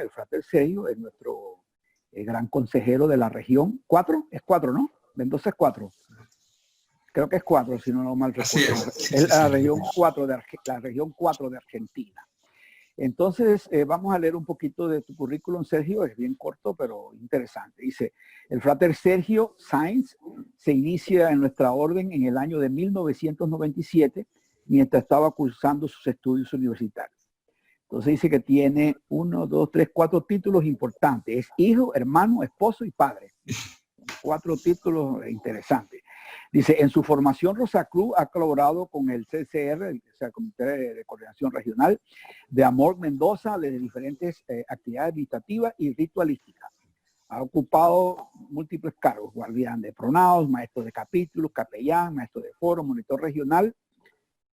el frater Sergio es nuestro gran consejero de la región 4, es 4, ¿no? Mendoza es 4. Creo que es 4, si no mal recuerdo. Es la región 4 de Argentina. Entonces, vamos a leer un poquito de tu currículum, Sergio. Es bien corto, pero interesante. Dice, el frater Sergio Sáenz se inicia en nuestra orden en el año de 1997, mientras estaba cursando sus estudios universitarios. Entonces dice que tiene 1, 2, 3, 4 títulos importantes. Es hijo, hermano, esposo y padre. 4 títulos interesantes. Dice, en su formación Rosacruz ha colaborado con el CCR, o sea, el Comité de Coordinación Regional, de Amor Mendoza, de diferentes actividades administrativas y ritualísticas. Ha ocupado múltiples cargos, guardián de pronaos, maestro de capítulos, capellán, maestro de foro, monitor regional,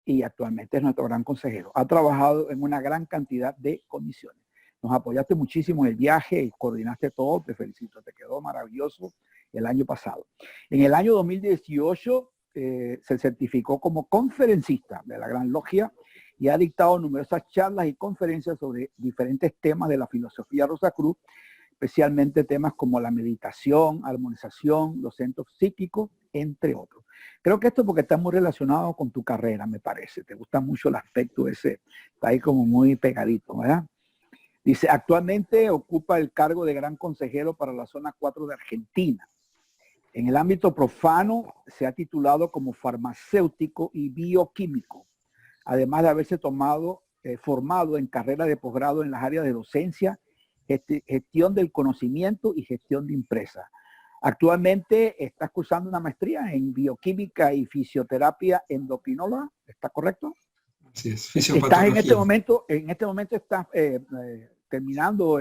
y actualmente es nuestro gran consejero. Ha trabajado en una gran cantidad de comisiones. Nos apoyaste muchísimo en el viaje y coordinaste todo, te felicito, te quedó maravilloso el año pasado. En el año 2018 se certificó como conferencista de la Gran Logia y ha dictado numerosas charlas y conferencias sobre diferentes temas de la filosofía Rosacruz, especialmente temas como la meditación, armonización, los centros psíquicos, entre otros. Creo que esto porque está muy relacionado con tu carrera, me parece. Te gusta mucho el aspecto ese, está ahí como muy pegadito, ¿verdad? Dice, actualmente ocupa el cargo de gran consejero para la zona 4 de Argentina. En el ámbito profano se ha titulado como farmacéutico y bioquímico, además de haberse formado en carrera de posgrado en las áreas de docencia, gestión del conocimiento y gestión de empresas. Actualmente estás cursando una maestría en bioquímica y fisioterapia endocrinóloga, ¿está correcto? Sí, es fisiopatología. Estás en este momento estás terminando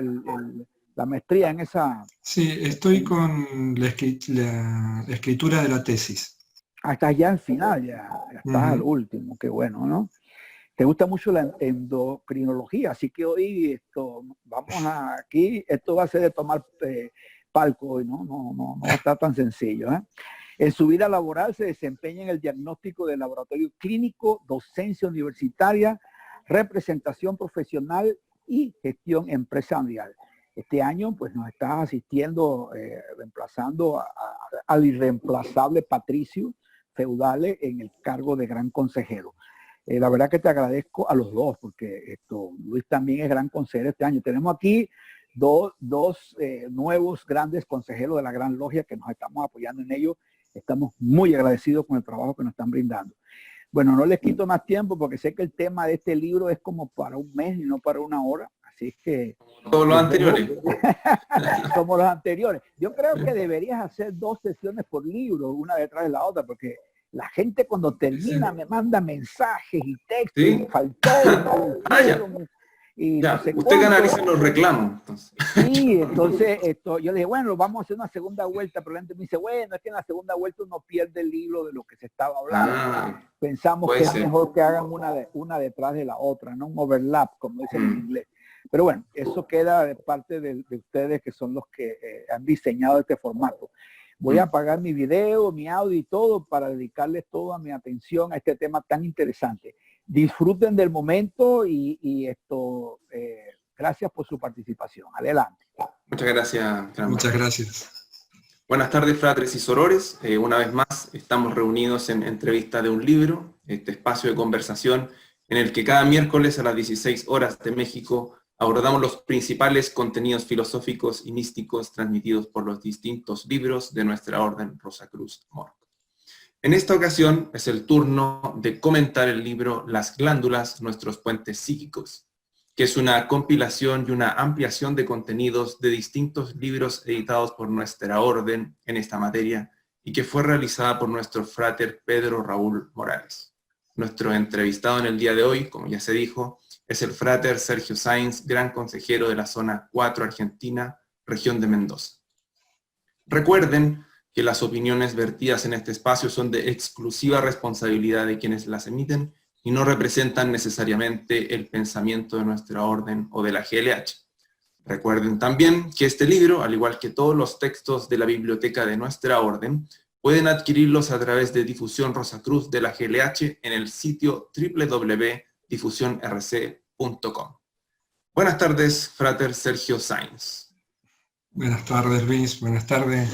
la maestría en esa... Sí, estoy con la escritura de la tesis. Hasta ya al final, ya estás al último, qué bueno, ¿no? Te gusta mucho la endocrinología, así que hoy esto va a ser de tomar palco hoy, no va a estar tan sencillo, ¿eh? En su vida laboral se desempeña en el diagnóstico del laboratorio clínico, docencia universitaria, representación profesional y gestión empresarial. Este año pues nos está asistiendo, reemplazando al irreemplazable Patricio Feudale en el cargo de gran consejero. La verdad que te agradezco a los dos, porque Luis también es gran consejero este año. Tenemos aquí dos nuevos grandes consejeros de la Gran Logia que nos estamos apoyando en ello. Estamos muy agradecidos con el trabajo que nos están brindando. Bueno, no les quito más tiempo porque sé que el tema de este libro es como para un mes y no para una hora. Así es que... Todos los anteriores. Como los anteriores. Yo creo que deberías hacer 2 sesiones por libro, una detrás de la otra, porque la gente cuando termina me manda mensajes y textos, ¿sí? Y faltó, y ya, no sé usted cuánto. canaliza los reclamos. Entonces. Sí, entonces yo le dije, bueno, vamos a hacer una segunda vuelta, pero la gente me dice, bueno, es que en la segunda vuelta uno pierde el hilo de lo que se estaba hablando. Pensamos que es mejor que hagan una detrás de la otra, no un overlap, como dicen en inglés. Pero bueno, eso queda de parte de ustedes que son los que han diseñado este formato. Voy a apagar mi video, mi audio y todo para dedicarles toda mi atención a este tema tan interesante. Disfruten del momento y gracias por su participación. Adelante. Muchas gracias. Muchas gracias. Buenas tardes, fratres y sorores. Una vez más estamos reunidos en Entrevista de un Libro, este espacio de conversación en el que cada miércoles a las 16 horas de México abordamos los principales contenidos filosóficos y místicos transmitidos por los distintos libros de nuestra Orden Rosacruz Amor. En esta ocasión es el turno de comentar el libro Las glándulas, nuestros puentes psíquicos, que es una compilación y una ampliación de contenidos de distintos libros editados por nuestra Orden en esta materia y que fue realizada por nuestro frater Pedro Raúl Morales. Nuestro entrevistado en el día de hoy, como ya se dijo, es el frater Sergio Sáenz, gran consejero de la zona 4 Argentina, región de Mendoza. Recuerden que las opiniones vertidas en este espacio son de exclusiva responsabilidad de quienes las emiten y no representan necesariamente el pensamiento de nuestra orden o de la GLH. Recuerden también que este libro, al igual que todos los textos de la biblioteca de nuestra orden, pueden adquirirlos a través de Difusión Rosacruz de la GLH en el sitio www.difusionrc.com. Buenas tardes, Frater Sergio Sáenz. Buenas tardes, Luis. Buenas tardes.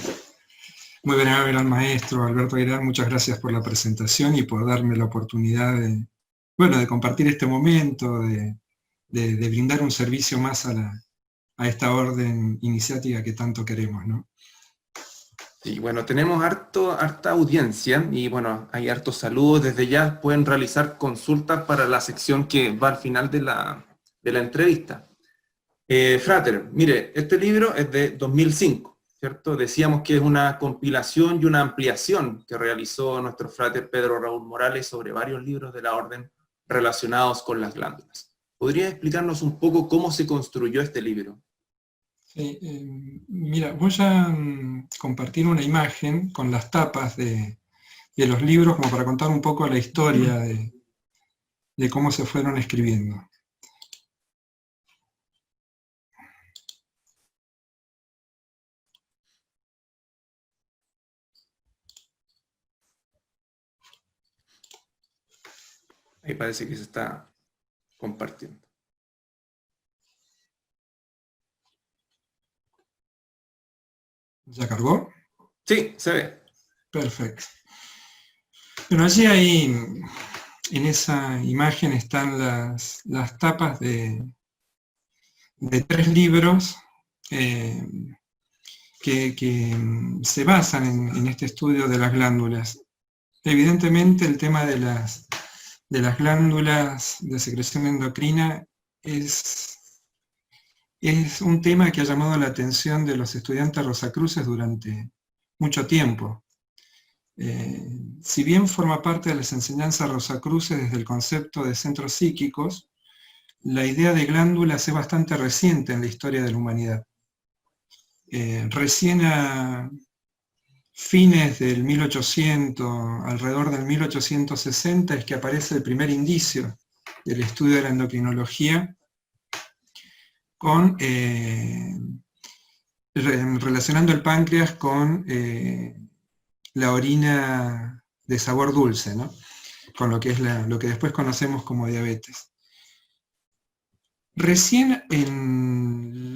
Muy venerable al maestro Alberto Aguilar. Muchas gracias por la presentación y por darme la oportunidad de compartir este momento, de brindar un servicio más a esta orden iniciática que tanto queremos, ¿no? Y bueno, tenemos harta audiencia y bueno, hay hartos saludos. Desde ya pueden realizar consultas para la sección que va al final de la entrevista. Frater, mire, este libro es de 2005, ¿cierto? Decíamos que es una compilación y una ampliación que realizó nuestro frater Pedro Raúl Morales sobre varios libros de la orden relacionados con las glándulas. ¿Podría explicarnos un poco cómo se construyó este libro? Sí, mira, voy a compartir una imagen con las tapas de los libros como para contar un poco la historia de cómo se fueron escribiendo. Ahí parece que se está compartiendo. ¿Ya cargó? Sí, se ve. Perfecto. Bueno, allí ahí, en esa imagen están las tapas de 3 libros que se basan en este estudio de las glándulas. Evidentemente el tema de las glándulas de secreción endocrina es un tema que ha llamado la atención de los estudiantes rosacruces durante mucho tiempo. Si bien forma parte de las enseñanzas rosacruces desde el concepto de centros psíquicos, la idea de glándulas es bastante reciente en la historia de la humanidad. Recién a fines del 1800, alrededor del 1860, es que aparece el primer indicio del estudio de la endocrinología relacionando el páncreas con la orina de sabor dulce, ¿no? Con lo que es lo que después conocemos como diabetes. Recién en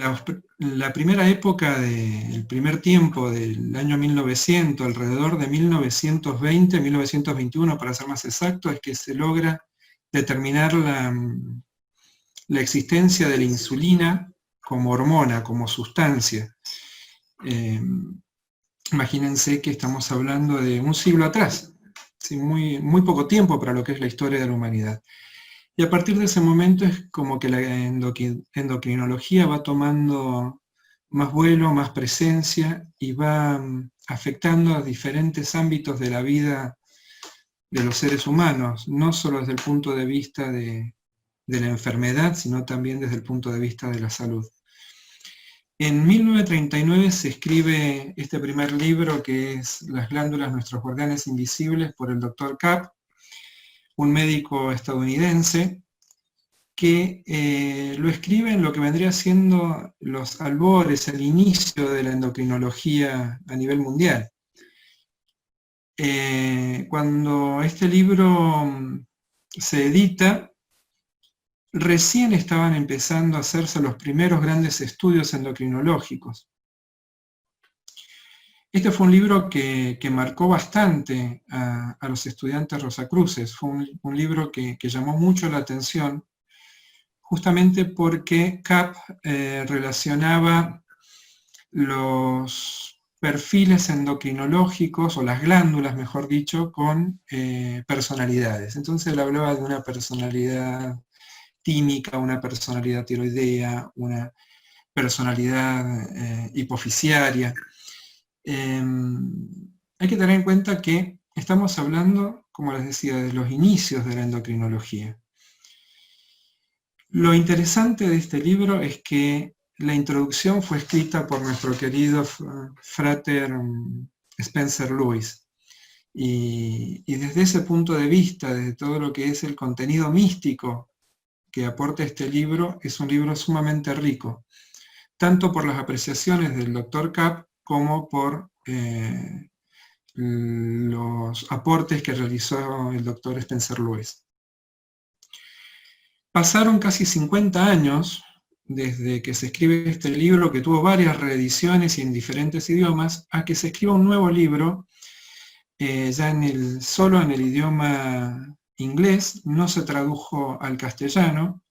la primera época el primer tiempo del año 1900, alrededor de 1920, 1921 para ser más exacto, es que se logra determinar la existencia de la insulina como hormona, como sustancia. Imagínense que estamos hablando de un siglo atrás, ¿sí? Muy poco tiempo para lo que es la historia de la humanidad. Y a partir de ese momento es como que la endocrinología va tomando más vuelo, más presencia y va afectando a diferentes ámbitos de la vida de los seres humanos, no solo desde el punto de vista de la enfermedad, sino también desde el punto de vista de la salud. En 1939 se escribe este primer libro que es Las glándulas, nuestros guardianes invisibles, por el Dr. Kapp, un médico estadounidense, que lo escribe en lo que vendría siendo los albores, el inicio de la endocrinología a nivel mundial. Cuando este libro se edita, recién estaban empezando a hacerse los primeros grandes estudios endocrinológicos. Este fue un libro que marcó bastante a los estudiantes rosacruces. Fue un libro que llamó mucho la atención, justamente porque Kapp relacionaba los perfiles endocrinológicos, o las glándulas, mejor dicho, con personalidades. Entonces él hablaba de una personalidad tímica, una personalidad tiroidea, una personalidad hipofisiaria. Hay que tener en cuenta que estamos hablando, como les decía, de los inicios de la endocrinología. Lo interesante de este libro es que la introducción fue escrita por nuestro querido frater Spencer Lewis. Y desde ese punto de vista, desde todo lo que es el contenido místico que aporta este libro, es un libro sumamente rico, tanto por las apreciaciones del Dr. Kapp como por los aportes que realizó el Dr. Spencer Lewis. Pasaron casi 50 años desde que se escribe este libro, que tuvo varias reediciones y en diferentes idiomas, a que se escriba un nuevo libro, ya solo en el idioma inglés, no se tradujo al castellano.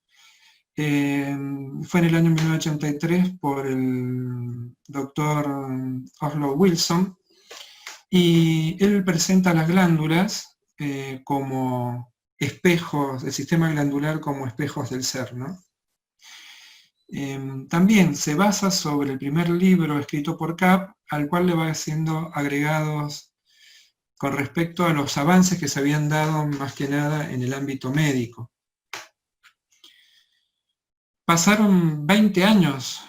Fue en el año 1983 por el doctor Oslo Wilson, y él presenta las glándulas como espejos, el sistema glandular como espejos del ser, ¿no? También se basa sobre el primer libro escrito por Kapp, al cual le va siendo agregados con respecto a los avances que se habían dado más que nada en el ámbito médico. Pasaron 20 años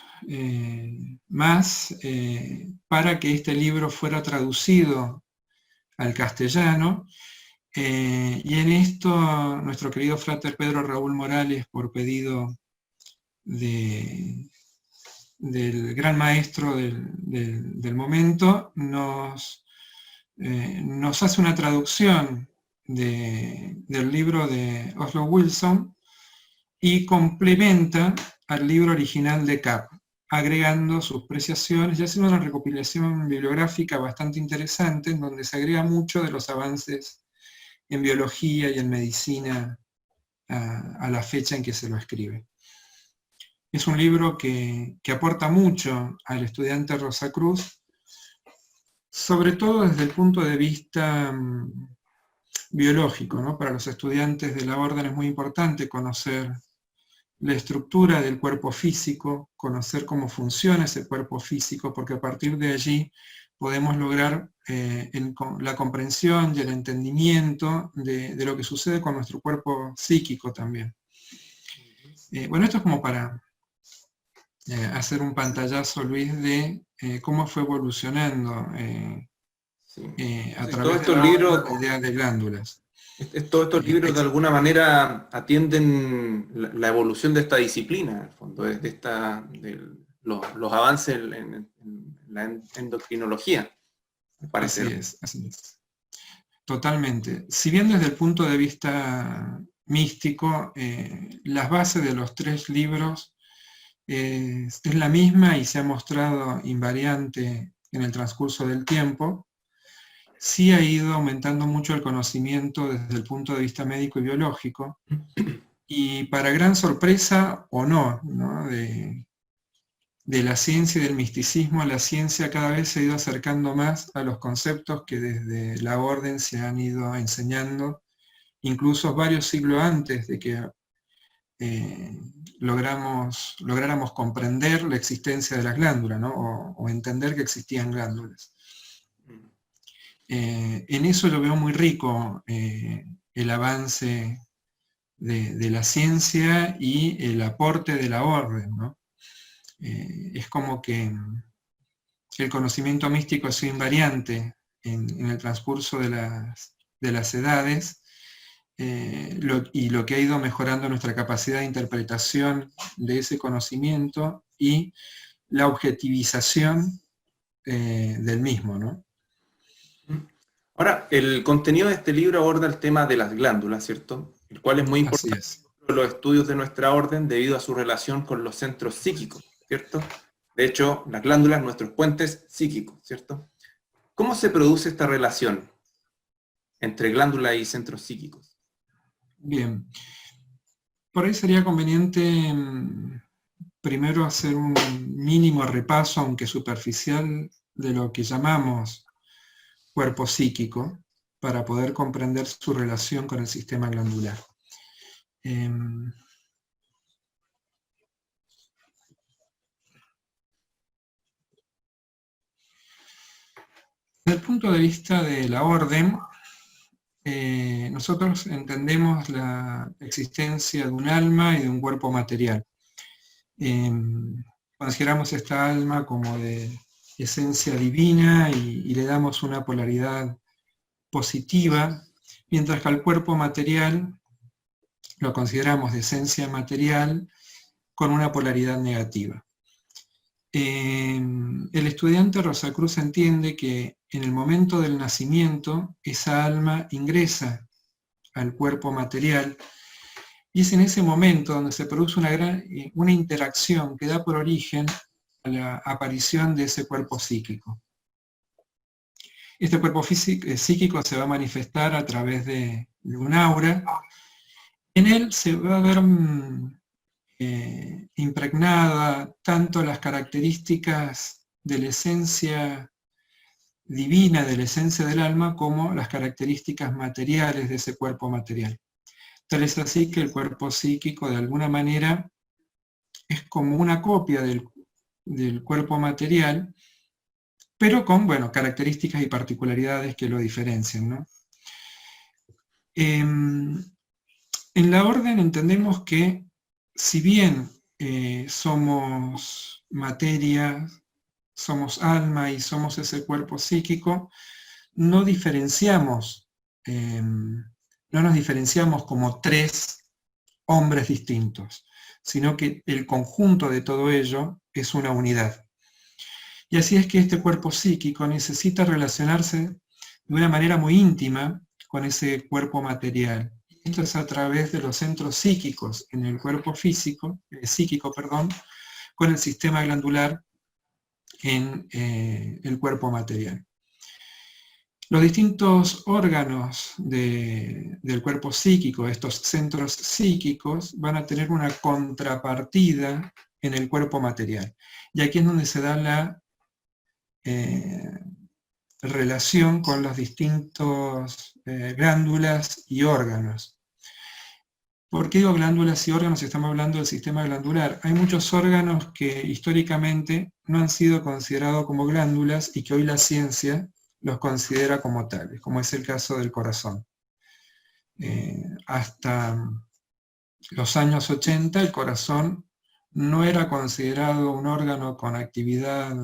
más para que este libro fuera traducido al castellano, y en esto nuestro querido frater Pedro Raúl Morales, por pedido del gran maestro del momento, nos hace una traducción del libro de Oslo Wilson y complementa al libro original de Kapp, agregando sus preciaciones y haciendo una recopilación bibliográfica bastante interesante, en donde se agrega mucho de los avances en biología y en medicina a la fecha en que se lo escribe. Es un libro que aporta mucho al estudiante Rosacruz, sobre todo desde el punto de vista biológico, ¿no? Para los estudiantes de la orden es muy importante conocer la estructura del cuerpo físico, conocer cómo funciona ese cuerpo físico, porque a partir de allí podemos lograr la comprensión y el entendimiento de lo que sucede con nuestro cuerpo psíquico también. Bueno, esto es como para hacer un pantallazo, Luis, de cómo fue evolucionando a través de la idea de glándulas. Todos estos libros de alguna manera atienden la evolución de esta disciplina, en el fondo, de los avances en la endocrinología, me parece. Así es. Totalmente. Si bien desde el punto de vista místico, las bases de los 3 libros es la misma y se ha mostrado invariante en el transcurso del tiempo, sí ha ido aumentando mucho el conocimiento desde el punto de vista médico y biológico, y para gran sorpresa o no, de la ciencia y del misticismo, la ciencia cada vez se ha ido acercando más a los conceptos que desde la orden se han ido enseñando, incluso varios siglos antes de que lográramos comprender la existencia de las glándulas, ¿no? o entender que existían glándulas. En eso lo veo muy rico el avance de la ciencia y el aporte de la orden, ¿no? Es como que el conocimiento místico ha sido invariante en el transcurso de las edades, y lo que ha ido mejorando nuestra capacidad de interpretación de ese conocimiento y la objetivización del mismo, ¿no? Ahora, el contenido de este libro aborda el tema de las glándulas, ¿cierto? El cual es muy importante en los estudios de nuestra orden debido a su relación con los centros psíquicos, ¿cierto? De hecho, las glándulas, nuestros puentes psíquicos, ¿cierto? ¿Cómo se produce esta relación entre glándula y centros psíquicos? Bien. Por ahí sería conveniente primero hacer un mínimo repaso, aunque superficial, de lo que llamamos cuerpo psíquico, para poder comprender su relación con el sistema glandular. Desde el punto de vista de la orden, nosotros entendemos la existencia de un alma y de un cuerpo material. Consideramos esta alma como de esencia divina y le damos una polaridad positiva, mientras que al cuerpo material lo consideramos de esencia material con una polaridad negativa. El estudiante Rosacruz entiende que en el momento del nacimiento esa alma ingresa al cuerpo material Y es en ese momento donde se produce una interacción que da por origen a la aparición de ese cuerpo psíquico. Este cuerpo psíquico se va a manifestar a través de un aura. En él se va a ver impregnada tanto las características de la esencia divina, de la esencia del alma, como las características materiales de ese cuerpo material. Tal es así que el cuerpo psíquico de alguna manera es como una copia del cuerpo material, pero con, bueno, características y particularidades que lo diferencian, ¿no? En la orden entendemos que si bien somos materia, somos alma y somos ese cuerpo psíquico, no diferenciamos, no nos diferenciamos como tres hombres distintos, sino que el conjunto de todo ello es una unidad. Y así es que este cuerpo psíquico necesita relacionarse de una manera muy íntima con ese cuerpo material. Esto es a través de los centros psíquicos en el cuerpo psíquico, con el sistema glandular en el cuerpo material. Los distintos órganos del cuerpo psíquico, estos centros psíquicos, van a tener una contrapartida en el cuerpo material. Y aquí es donde se da la relación con los distintos glándulas y órganos. ¿Por qué digo glándulas y órganos si estamos hablando del sistema glandular? Hay muchos órganos que históricamente no han sido considerados como glándulas y que hoy la ciencia los considera como tales, como es el caso del corazón. Hasta los años 80 el corazón no era considerado un órgano con actividad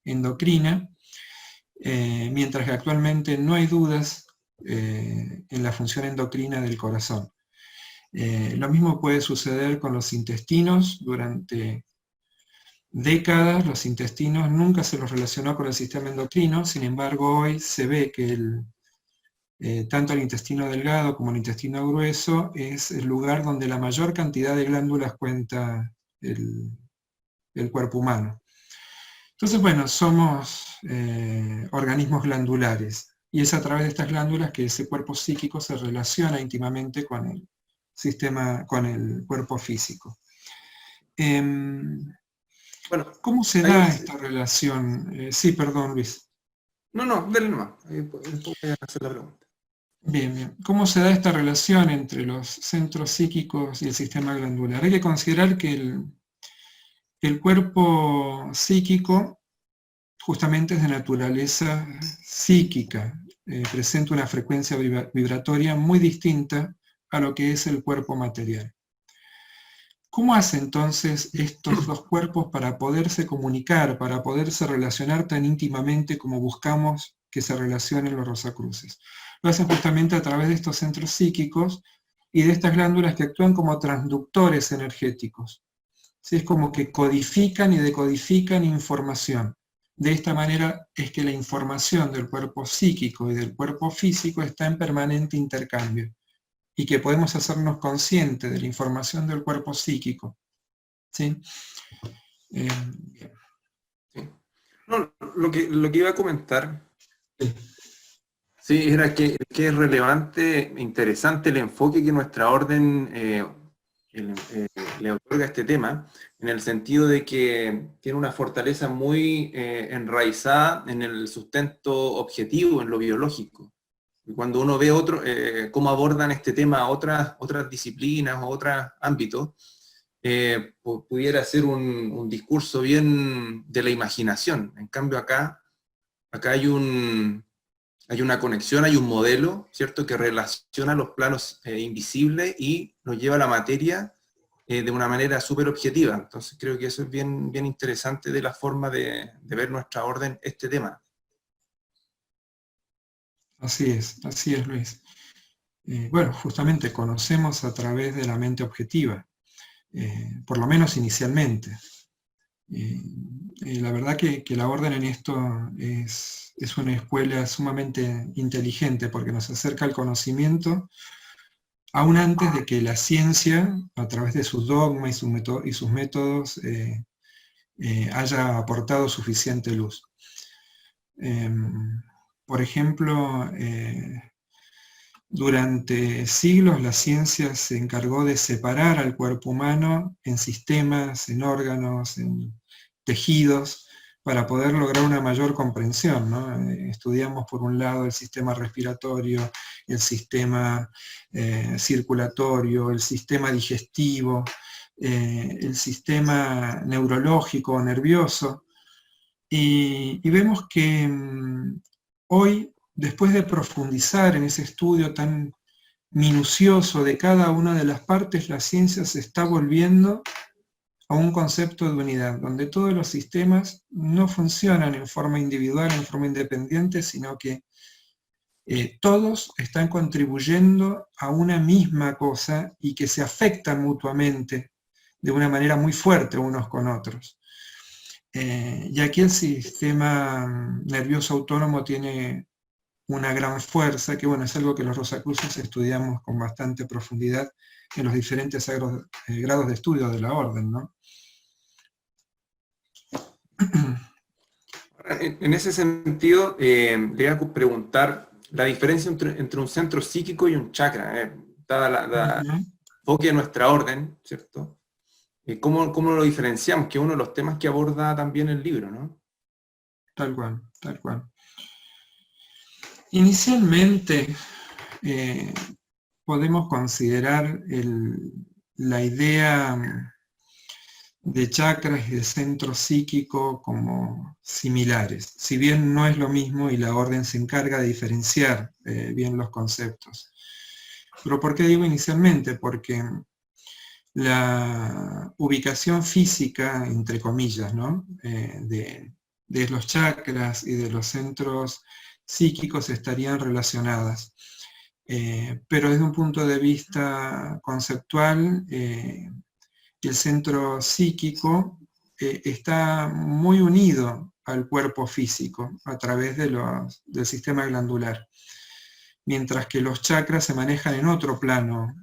endocrina, mientras que actualmente no hay dudas en la función endocrina del corazón. Lo mismo puede suceder con los intestinos. Durante décadas los intestinos nunca se los relacionó con el sistema endocrino, sin embargo hoy se ve que tanto el intestino delgado como el intestino grueso es el lugar donde la mayor cantidad de glándulas cuenta el cuerpo humano. Entonces, bueno, somos organismos glandulares, y es a través de estas glándulas que ese cuerpo psíquico se relaciona íntimamente con el sistema, con el cuerpo físico. Bueno, ¿cómo se da esta relación? Sí, perdón, Luis. No, dale nomás. Después voy a hacer la pregunta. Bien. ¿Cómo se da esta relación entre los centros psíquicos y el sistema glandular? Hay que considerar que el cuerpo psíquico justamente es de naturaleza psíquica, presenta una frecuencia vibratoria muy distinta a lo que es el cuerpo material. ¿Cómo hace entonces estos dos cuerpos para poderse comunicar, para poderse relacionar tan íntimamente como buscamos que se relacionen los Rosacruces? Lo hacen justamente a través de estos centros psíquicos y de estas glándulas que actúan como transductores energéticos. ¿Sí? Es como que codifican y decodifican información. De esta manera es que la información del cuerpo psíquico y del cuerpo físico está en permanente intercambio, y que podemos hacernos conscientes de la información del cuerpo psíquico. ¿Sí? No, lo que iba a comentar, sí, era que es relevante, interesante el enfoque que nuestra orden le otorga a este tema, en el sentido de que tiene una fortaleza muy enraizada en el sustento objetivo, en lo biológico. Y cuando uno ve cómo abordan este tema otras disciplinas o otros ámbitos, pudiera ser un discurso bien de la imaginación. En cambio acá hay una conexión, hay un modelo, ¿cierto?, que relaciona los planos invisibles y nos lleva a la materia de una manera súper objetiva. Entonces creo que eso es bien interesante de la forma de ver nuestra orden este tema. Así es, Luis. Bueno, justamente conocemos a través de la mente objetiva, por lo menos inicialmente. La verdad que la orden en esto es una escuela sumamente inteligente, porque nos acerca al conocimiento aún antes de que la ciencia, a través de sus dogmas y sus métodos, haya aportado suficiente luz. Por ejemplo, durante siglos la ciencia se encargó de separar al cuerpo humano en sistemas, en órganos, en tejidos, para poder lograr una mayor comprensión, ¿no? Estudiamos por un lado el sistema respiratorio, el sistema circulatorio, el sistema digestivo, el sistema neurológico, nervioso, y vemos que hoy, después de profundizar en ese estudio tan minucioso de cada una de las partes, la ciencia se está volviendo a un concepto de unidad, donde todos los sistemas no funcionan en forma individual, en forma independiente, sino que todos están contribuyendo a una misma cosa y que se afectan mutuamente de una manera muy fuerte unos con otros. Y aquí el sistema nervioso autónomo tiene una gran fuerza, que bueno, es algo que los Rosacruces estudiamos con bastante profundidad en los diferentes grados de estudio de la orden, ¿no? En ese sentido, le voy a preguntar la diferencia entre un centro psíquico y un chakra, dada la enfoque de nuestra orden, ¿cierto? ¿Cómo lo diferenciamos? Que es uno de los temas que aborda también el libro, ¿no? Tal cual, tal cual. Inicialmente podemos considerar la idea de chakras y de centro psíquico como similares, si bien no es lo mismo y la orden se encarga de diferenciar bien los conceptos. ¿Pero por qué digo inicialmente? Porque la ubicación física, entre comillas, ¿no? de los chakras y de los centros psíquicos estarían relacionadas. Pero desde un punto de vista conceptual, el centro psíquico está muy unido al cuerpo físico a través del sistema glandular, mientras que los chakras se manejan en otro plano,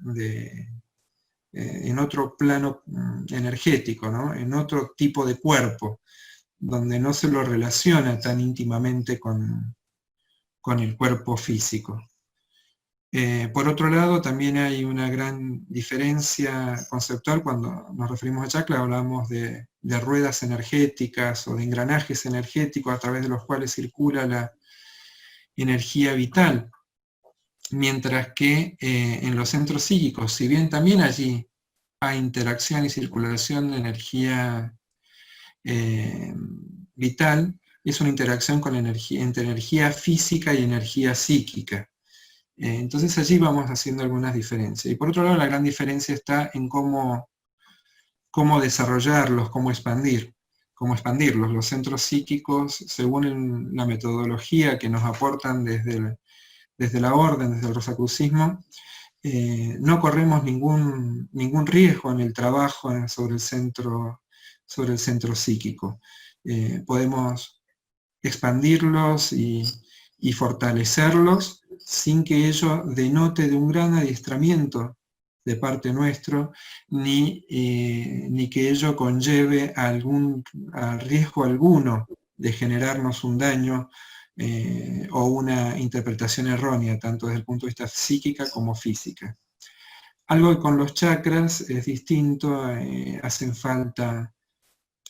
energético, ¿no? En otro tipo de cuerpo, donde no se lo relaciona tan íntimamente con el cuerpo físico. Por otro lado, también hay una gran diferencia conceptual cuando nos referimos a chakra, hablamos de ruedas energéticas o de engranajes energéticos a través de los cuales circula la energía vital, mientras que en los centros psíquicos, si bien también allí hay interacción y circulación de energía vital, es una interacción entre energía física y energía psíquica. Entonces allí vamos haciendo algunas diferencias. Y por otro lado, la gran diferencia está en cómo desarrollarlos, cómo expandirlos. Los centros psíquicos, según la metodología que nos aportan desde la orden, desde el rosacrucismo, no corremos ningún riesgo en el trabajo sobre el centro psíquico. Podemos expandirlos y fortalecerlos sin que ello denote de un gran adiestramiento de parte nuestro, ni que ello conlleve a riesgo alguno de generarnos un daño o una interpretación errónea, tanto desde el punto de vista psíquica como física. Algo que con los chakras es distinto, hacen falta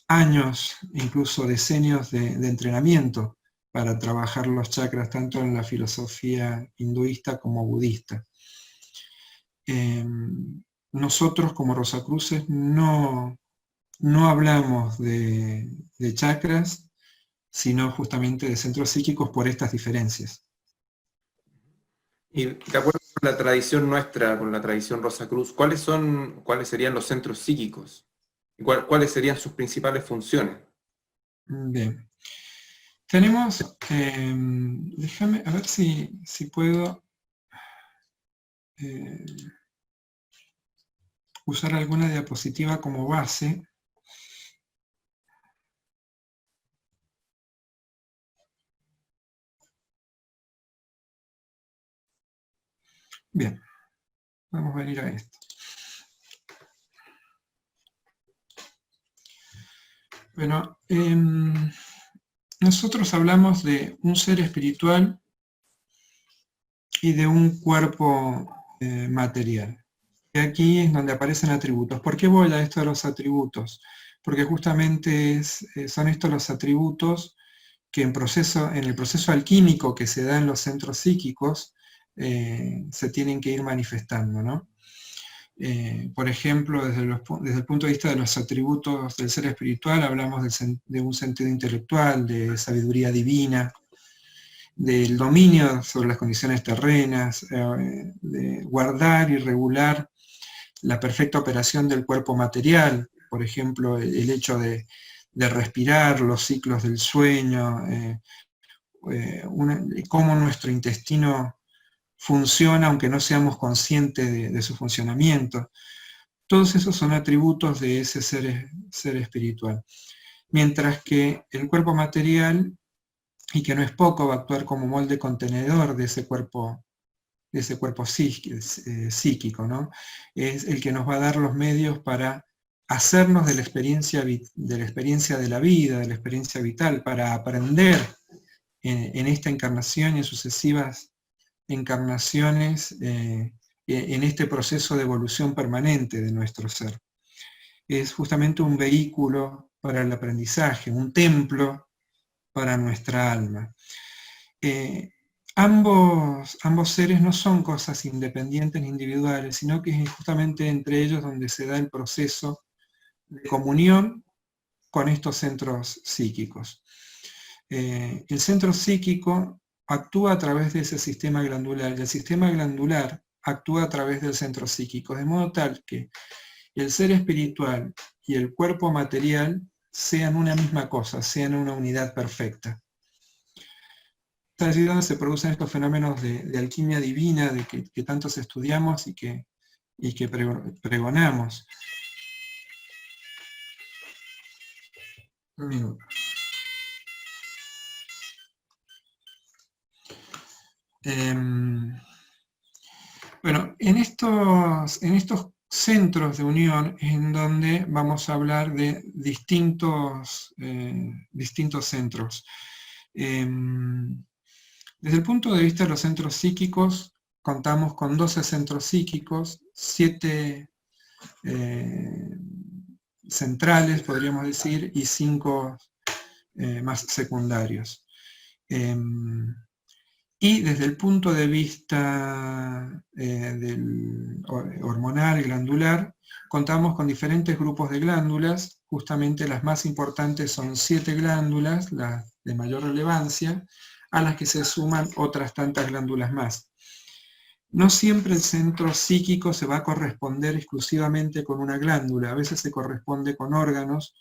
años, incluso decenios de entrenamiento para trabajar los chakras, tanto en la filosofía hinduista como budista. Nosotros como Rosacruces no hablamos de chakras, sino justamente de centros psíquicos por estas diferencias. Y de acuerdo con la tradición nuestra, con la tradición Rosacruz, ¿cuáles serían los centros psíquicos? ¿Cuáles serían sus principales funciones? Bien. Tenemos, déjame a ver si puedo usar alguna diapositiva como base. Bien. Vamos a venir a esto. Bueno, nosotros hablamos de un ser espiritual y de un cuerpo material. Y aquí es donde aparecen atributos. ¿Por qué voy a esto de los atributos? Porque justamente son estos los atributos que en el proceso alquímico que se da en los centros psíquicos se tienen que ir manifestando, ¿no? Por ejemplo, desde el punto de vista de los atributos del ser espiritual, hablamos de un sentido intelectual, de sabiduría divina, del dominio sobre las condiciones terrenas, de guardar y regular la perfecta operación del cuerpo material, por ejemplo, el hecho de respirar, los ciclos del sueño, cómo nuestro intestino funciona aunque no seamos conscientes de su funcionamiento. Todos esos son atributos de ese ser espiritual. Mientras que el cuerpo material, y que no es poco, va a actuar como molde contenedor de ese cuerpo psíquico, ¿no? Es el que nos va a dar los medios para hacernos de la experiencia de la vida, de la experiencia vital, para aprender en esta encarnación y en sucesivas encarnaciones en este proceso de evolución permanente de nuestro ser. Es justamente un vehículo para el aprendizaje, un templo para nuestra alma. Ambos seres no son cosas independientes ni individuales, sino que es justamente entre ellos donde se da el proceso de comunión con estos centros psíquicos. El centro psíquico actúa a través de ese sistema glandular, y el sistema glandular actúa a través del centro psíquico, de modo tal que el ser espiritual y el cuerpo material sean una misma cosa, sean una unidad perfecta. Es allí donde se producen estos fenómenos de alquimia divina, de que tantos estudiamos y que pregonamos. Un minuto. Bueno, en estos centros de unión es en donde vamos a hablar de distintos centros. Desde el punto de vista de los centros psíquicos, contamos con 12 centros psíquicos, 7 centrales, podríamos decir, y 5 más secundarios. Y desde el punto de vista hormonal y glandular, contamos con diferentes grupos de glándulas. Justamente las más importantes son 7 glándulas, las de mayor relevancia, a las que se suman otras tantas glándulas más. No siempre el centro psíquico se va a corresponder exclusivamente con una glándula, a veces se corresponde con órganos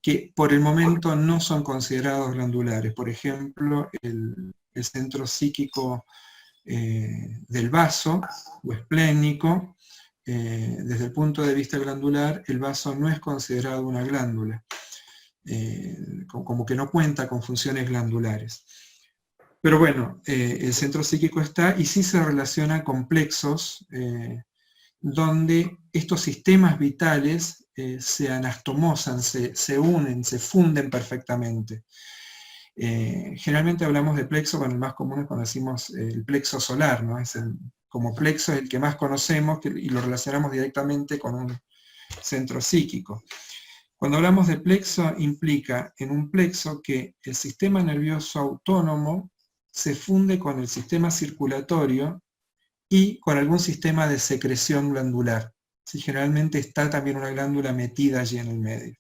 que por el momento no son considerados glandulares. Por ejemplo, el centro psíquico del vaso o esplénico, desde el punto de vista glandular, el vaso no es considerado una glándula, como que no cuenta con funciones glandulares. Pero bueno, el centro psíquico está y sí se relaciona con plexos, donde estos sistemas vitales se anastomosan, se unen, se funden perfectamente. Generalmente hablamos de plexo, bueno, el más común es cuando decimos el plexo solar, ¿no? Como plexo es el que más conocemos y lo relacionamos directamente con un centro psíquico. Cuando hablamos de plexo, implica en un plexo que el sistema nervioso autónomo se funde con el sistema circulatorio y con algún sistema de secreción glandular. Sí, generalmente está también una glándula metida allí en el medio.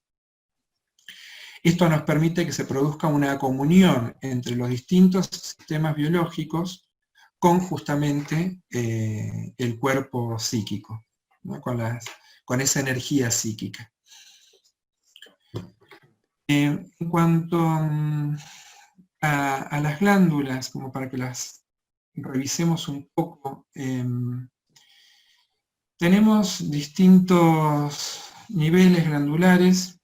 Esto nos permite que se produzca una comunión entre los distintos sistemas biológicos con justamente el cuerpo psíquico, ¿no? Con esa energía psíquica. En cuanto a las glándulas, como para que las revisemos un poco, tenemos distintos niveles glandulares.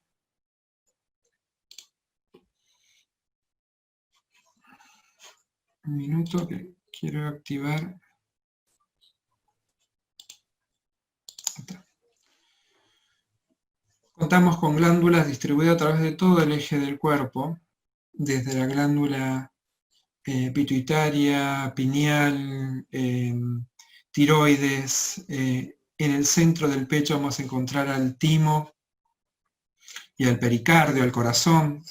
Un minuto que quiero activar. contamos con glándulas distribuidas a través de todo el eje del cuerpo, desde la glándula pituitaria, pineal, tiroides. En el centro del pecho vamos a encontrar al timo y al pericardio, al corazón.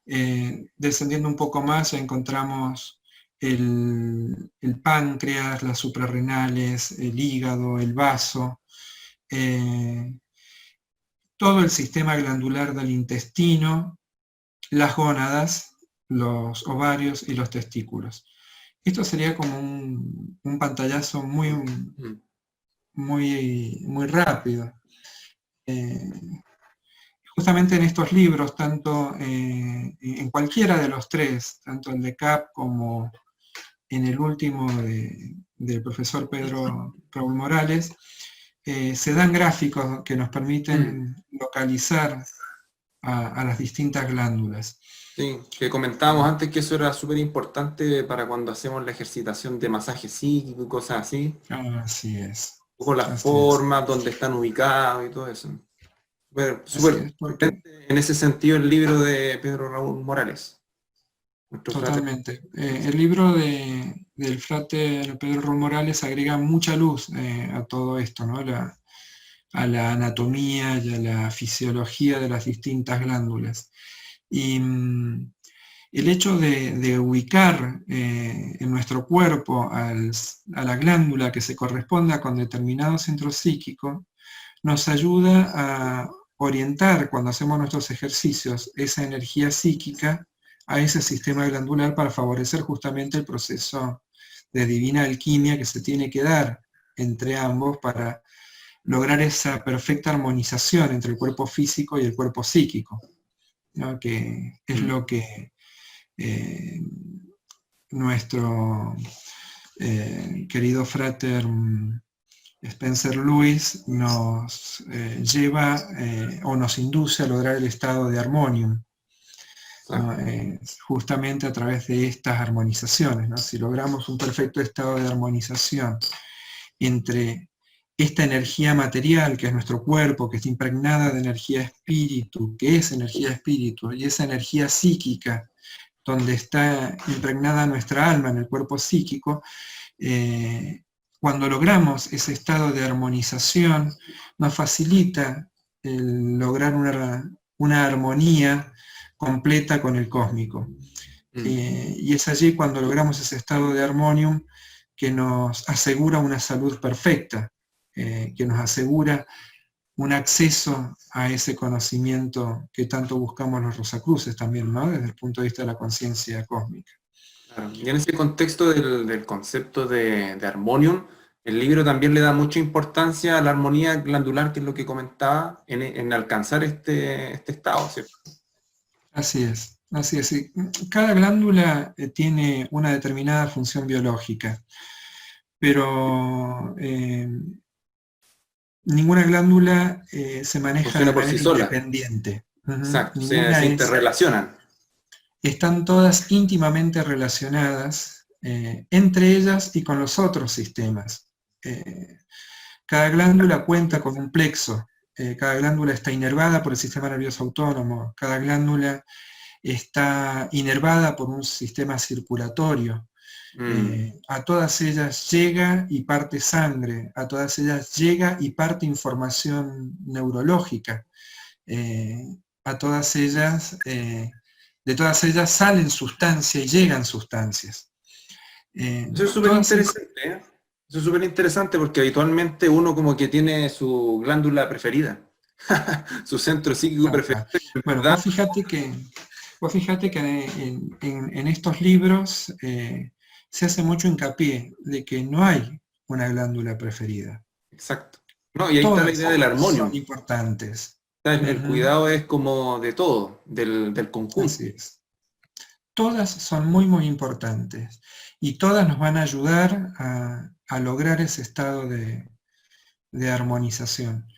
Descendiendo un poco más ya encontramos el páncreas, las suprarrenales, el hígado, el vaso, todo el sistema glandular del intestino, las gónadas, los ovarios y los testículos. Esto sería como un pantallazo muy rápido. Justamente en estos libros, tanto en cualquiera de los tres, tanto el de CAP como en el último del profesor Pedro Raúl Morales, se dan gráficos que nos permiten localizar a las distintas glándulas. Sí, que comentábamos antes que eso era súper importante para cuando hacemos la ejercitación de masaje psíquico y cosas así. Así es. Un poco las formas, dónde están ubicados y todo eso. Bueno, súper porque... en ese sentido el libro de Pedro Raúl Morales. Totalmente. El libro del frate Pedro Raúl Morales agrega mucha luz a todo esto, ¿no? A la anatomía y a la fisiología de las distintas glándulas. Y el hecho de ubicar en nuestro cuerpo a la glándula que se corresponda con determinado centro psíquico nos ayuda a orientar, cuando hacemos nuestros ejercicios, esa energía psíquica a ese sistema glandular para favorecer justamente el proceso de divina alquimia que se tiene que dar entre ambos para lograr esa perfecta armonización entre el cuerpo físico y el cuerpo psíquico, ¿no? Que es lo que nuestro querido frater Spencer Lewis nos lleva o nos induce a lograr el estado de armonium, ¿no? Justamente a través de estas armonizaciones, ¿no? Si logramos un perfecto estado de armonización entre esta energía material, que es nuestro cuerpo, que está impregnada de energía espíritu, que es energía espíritu, y esa energía psíquica, donde está impregnada nuestra alma en el cuerpo psíquico, cuando logramos ese estado de armonización, nos facilita el lograr una armonía completa con el cósmico. Y es allí cuando logramos ese estado de armonium que nos asegura una salud perfecta, que nos asegura un acceso a ese conocimiento que tanto buscamos los Rosacruces también, ¿no? Desde el punto de vista de la conciencia cósmica. Claro. Y en ese contexto del concepto de armonium, el libro también le da mucha importancia a la armonía glandular, que es lo que comentaba, en alcanzar este estado, ¿cierto? Así es, así es. Sí. Cada glándula tiene una determinada función biológica, pero ninguna glándula se maneja de manera independiente. Exacto, se interrelacionan. Están todas íntimamente relacionadas entre ellas y con los otros sistemas. Cada glándula cuenta con un plexo, cada glándula está inervada por el sistema nervioso autónomo, cada glándula está inervada por un sistema circulatorio. A todas ellas llega y parte sangre, a todas ellas llega y parte información neurológica, a todas ellas, de todas ellas salen sustancias y llegan sustancias. Eso es súper interesante, ¿eh? Eso es súper interesante porque habitualmente uno como que tiene su glándula preferida, su centro psíquico preferido. Bueno, vos fíjate que en estos libros se hace mucho hincapié de que no hay una glándula preferida. Exacto. No, y ahí está la idea del armonio. Son importantes. El cuidado es como de todo, del conjunto. Así es. Todas son muy, muy importantes. Y todas nos van a ayudar a lograr ese estado de armonización.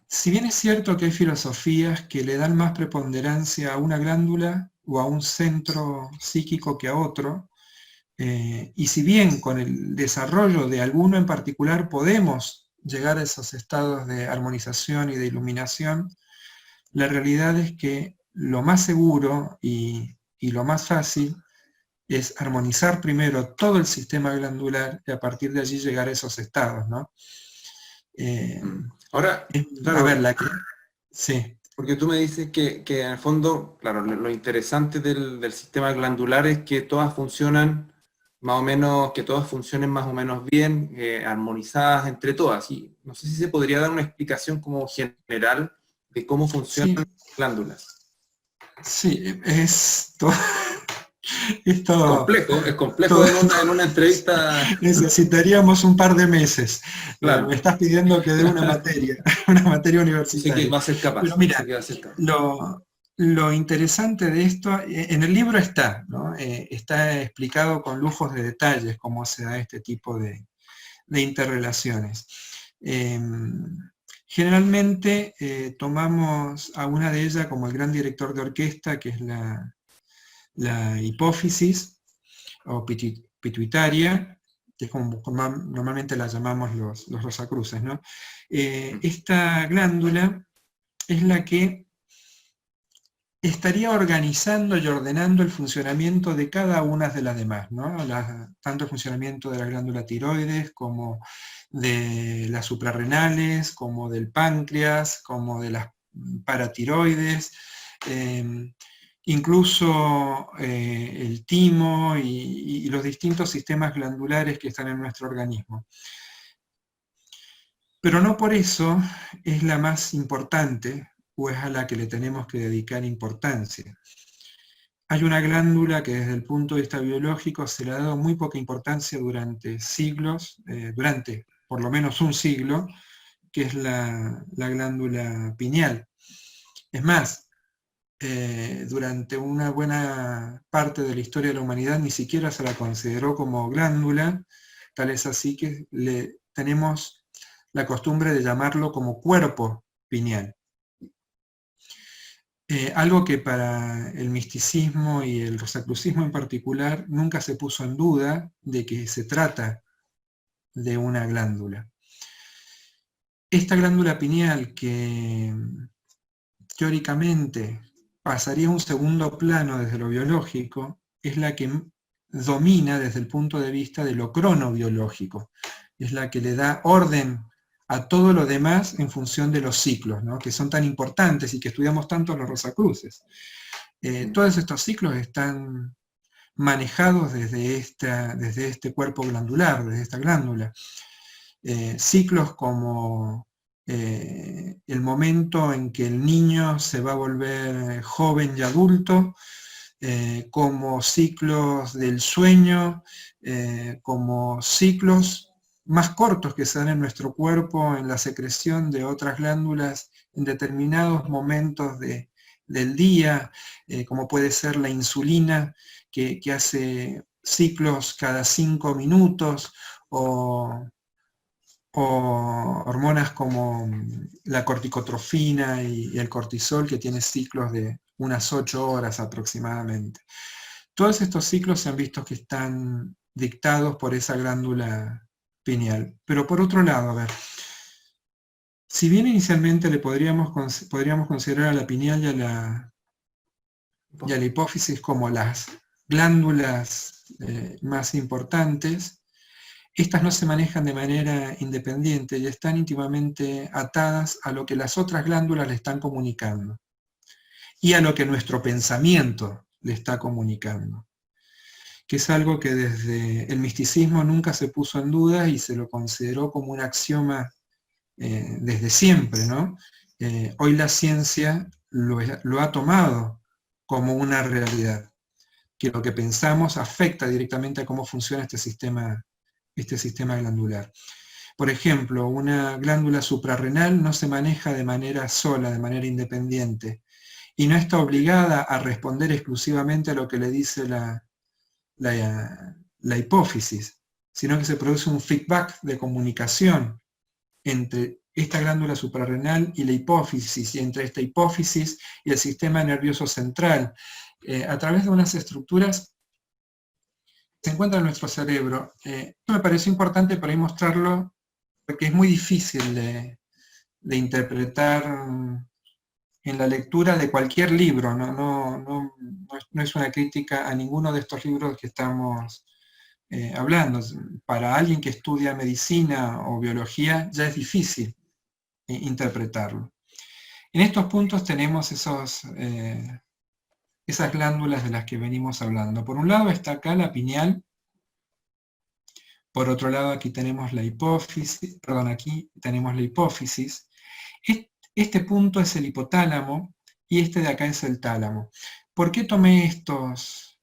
Si bien es cierto que hay filosofías que le dan más preponderancia a una glándula o a un centro psíquico que a otro, y si bien con el desarrollo de alguno en particular podemos llegar a esos estados de armonización y de iluminación, la realidad es que lo más seguro y lo más fácil es armonizar primero todo el sistema glandular y a partir de allí llegar a esos estados, ¿no? Ahora, claro, a ver, sí. porque tú me dices que en el fondo, claro, lo interesante del sistema glandular es que todas funcionan más o menos, que todas funcionen más o menos bien, armonizadas entre todas. Y no sé si se podría dar una explicación como general de cómo funcionan las glándulas. Sí, es todo Es complejo en una entrevista. Necesitaríamos un par de meses. Claro. Me estás pidiendo que dé una materia universitaria. Sí que va a ser capaz. Pero mira, lo interesante de esto, en el libro está, ¿no? Está explicado con lujos de detalles cómo se da este tipo de interrelaciones. Generalmente tomamos a una de ellas como el gran director de orquesta, que es la hipófisis o pituitaria, que es como normalmente la llamamos los rosacruces, ¿no? Esta glándula es la que estaría organizando y ordenando el funcionamiento de cada una de las demás, ¿no? Tanto el funcionamiento de la glándula tiroides, como de las suprarrenales, como del páncreas, como de las paratiroides, incluso el timo y los distintos sistemas glandulares que están en nuestro organismo. Pero no por eso es la más importante, o es a la que le tenemos que dedicar importancia. Hay una glándula que desde el punto de vista biológico se le ha dado muy poca importancia durante siglos, durante por lo menos un siglo, que es la glándula pineal. Es más, durante una buena parte de la historia de la humanidad ni siquiera se la consideró como glándula, tal es así que tenemos la costumbre de llamarlo como cuerpo pineal. Algo que para el misticismo y el rosacrucismo en particular nunca se puso en duda de que se trata de una glándula. Esta glándula pineal, que teóricamente pasaría a un segundo plano desde lo biológico, es la que domina desde el punto de vista de lo cronobiológico, es la que le da orden a todo lo demás en función de los ciclos, ¿no? Que son tan importantes y que estudiamos tanto los rosacruces. Todos estos ciclos están manejados desde este cuerpo glandular, desde esta glándula. Ciclos como el momento en que el niño se va a volver joven y adulto, como ciclos del sueño, como ciclos más cortos que se dan en nuestro cuerpo en la secreción de otras glándulas en determinados momentos del día, como puede ser la insulina, que hace ciclos cada 5 minutos, o hormonas como la corticotrofina y el cortisol, que tiene ciclos de unas 8 horas aproximadamente. Todos estos ciclos se han visto que están dictados por esa glándula pineal. Pero por otro lado, a ver, si bien inicialmente podríamos considerar a la pineal y a la hipófisis como las glándulas más importantes, estas no se manejan de manera independiente y están íntimamente atadas a lo que las otras glándulas le están comunicando y a lo que nuestro pensamiento le está comunicando, que es algo que desde el misticismo nunca se puso en duda y se lo consideró como un axioma desde siempre, ¿no? Hoy la ciencia lo ha tomado como una realidad, que lo que pensamos afecta directamente a cómo funciona este sistema glandular. Por ejemplo, una glándula suprarrenal no se maneja de manera sola, de manera independiente, y no está obligada a responder exclusivamente a lo que le dice la hipófisis, sino que se produce un feedback de comunicación entre esta glándula suprarrenal y la hipófisis, y entre esta hipófisis y el sistema nervioso central, a través de unas estructuras que se encuentran en nuestro cerebro. Esto me pareció importante para mostrarlo porque es muy difícil de interpretar en la lectura de cualquier libro, no es una crítica a ninguno de estos libros que estamos hablando. Para alguien que estudia medicina o biología ya es difícil interpretarlo. En estos puntos tenemos esas glándulas de las que venimos hablando. Por un lado está acá la pineal, por otro lado aquí tenemos la hipófisis, perdón, aquí tenemos la hipófisis. Este punto es el hipotálamo y este de acá es el tálamo. ¿Por qué tomé estos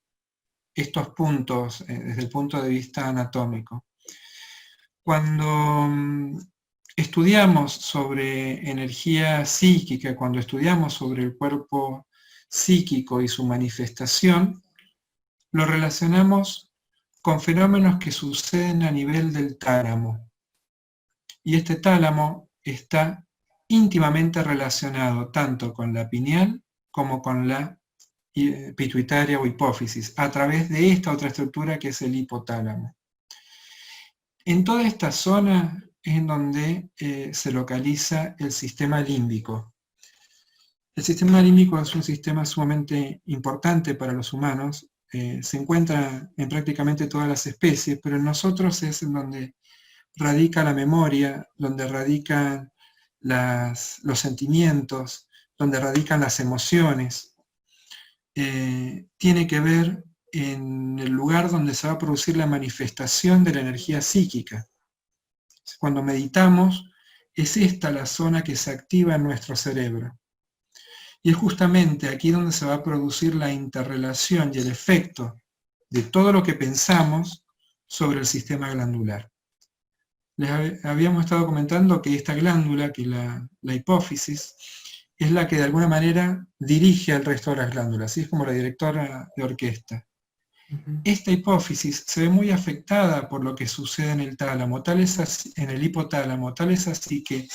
puntos desde el punto de vista anatómico? Cuando estudiamos sobre energía psíquica, cuando estudiamos sobre el cuerpo psíquico y su manifestación, lo relacionamos con fenómenos que suceden a nivel del tálamo. Y este tálamo está íntimamente relacionado tanto con la pineal como con la pituitaria o hipófisis, a través de esta otra estructura que es el hipotálamo. En toda esta zona es en donde se localiza el sistema límbico. El sistema límbico es un sistema sumamente importante para los humanos, se encuentra en prácticamente todas las especies, pero en nosotros es en donde radica la memoria, donde radican los sentimientos, donde radican las emociones. Tiene que ver en el lugar donde se va a producir la manifestación de la energía psíquica. Cuando meditamos, es esta la zona que se activa en nuestro cerebro. Y es justamente aquí donde se va a producir la interrelación y el efecto de todo lo que pensamos sobre el sistema glandular. Les habíamos estado comentando que esta glándula, que la hipófisis, es la que de alguna manera dirige al resto de las glándulas, ¿sí? Es como la directora de orquesta. Esta hipófisis se ve muy afectada por lo que sucede en el tálamo, en el hipotálamo, tal es así que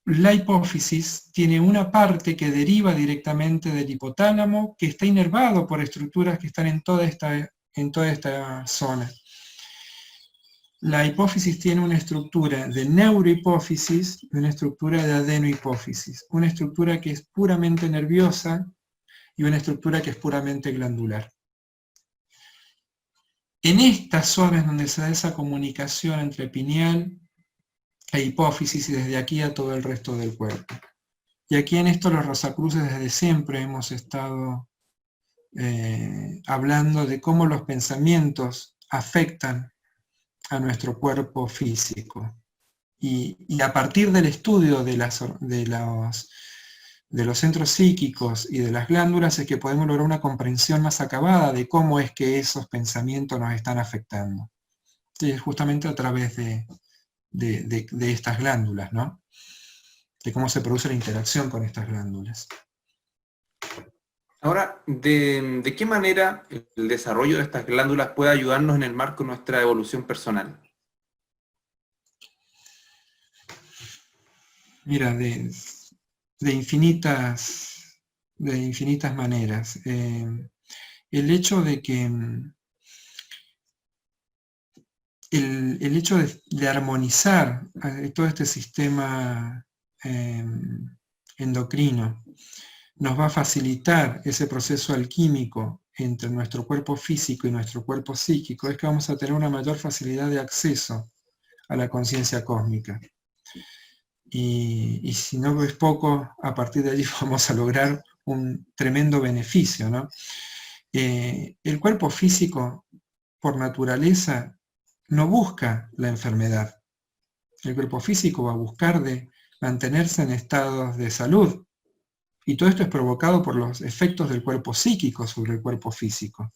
la hipófisis tiene una parte que deriva directamente del hipotálamo, que está inervado por estructuras que están en toda esta zona. La hipófisis tiene una estructura de neurohipófisis y una estructura de adenohipófisis, una estructura que es puramente nerviosa y una estructura que es puramente glandular. En estas zonas donde se da esa comunicación entre pineal e hipófisis y desde aquí a todo el resto del cuerpo. Y aquí en esto los Rosacruces desde siempre hemos estado hablando de cómo los pensamientos afectan a nuestro cuerpo físico. Y a partir del estudio de los centros psíquicos y de las glándulas es que podemos lograr una comprensión más acabada de cómo es que esos pensamientos nos están afectando. Y es justamente a través de estas glándulas, ¿no? De cómo se produce la interacción con estas glándulas. Ahora, ¿de qué manera el desarrollo de estas glándulas puede ayudarnos en el marco de nuestra evolución personal? Mira, de infinitas maneras. El hecho de que el hecho de armonizar todo este sistema endocrino nos va a facilitar ese proceso alquímico entre nuestro cuerpo físico y nuestro cuerpo psíquico, es que vamos a tener una mayor facilidad de acceso a la conciencia cósmica. Y si no es poco, a partir de allí vamos a lograr un tremendo beneficio, ¿no? El cuerpo físico, por naturaleza, no busca la enfermedad. El cuerpo físico va a buscar de mantenerse en estados de salud. Y todo esto es provocado por los efectos del cuerpo psíquico sobre el cuerpo físico.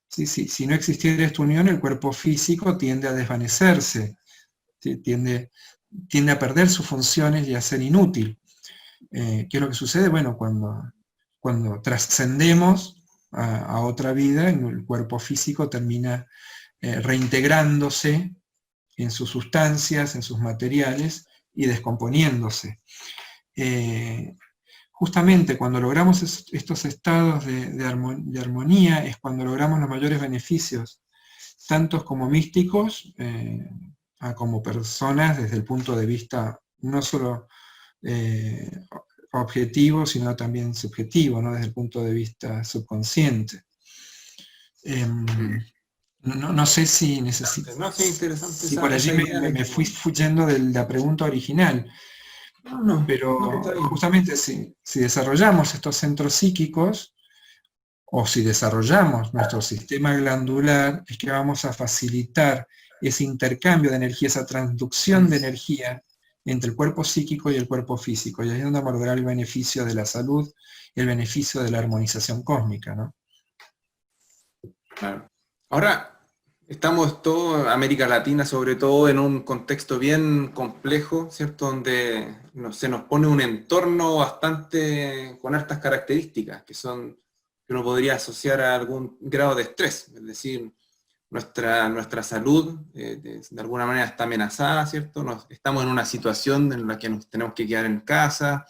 ¿Sí? Si no existiera esta unión, el cuerpo físico tiende a desvanecerse, ¿sí? Tiende a perder sus funciones y a ser inútil. ¿Qué es lo que sucede? Bueno, cuando trascendemos a otra vida, el cuerpo físico termina reintegrándose en sus sustancias, en sus materiales y descomponiéndose. Justamente cuando logramos estos estados de armonía es cuando logramos los mayores beneficios, tantos como místicos, como personas desde el punto de vista no solo objetivo, sino también subjetivo, ¿no? Desde el punto de vista subconsciente. No sé si necesito... No, sí, interesante. Si por allí me fui huyendo de la pregunta original. Pero justamente si desarrollamos estos centros psíquicos, o si desarrollamos nuestro sistema glandular, es que vamos a facilitar ese intercambio de energía, esa transducción de energía entre el cuerpo psíquico y el cuerpo físico, y ahí es donde abordará el beneficio de la salud y el beneficio de la armonización cósmica, ¿no? Claro. Ahora, estamos todos, América Latina sobre todo, en un contexto bien complejo, ¿cierto? Donde se nos pone un entorno bastante con hartas características, que uno podría asociar a algún grado de estrés, es decir, nuestra salud de alguna manera está amenazada, ¿cierto? Estamos en una situación en la que nos tenemos que quedar en casa,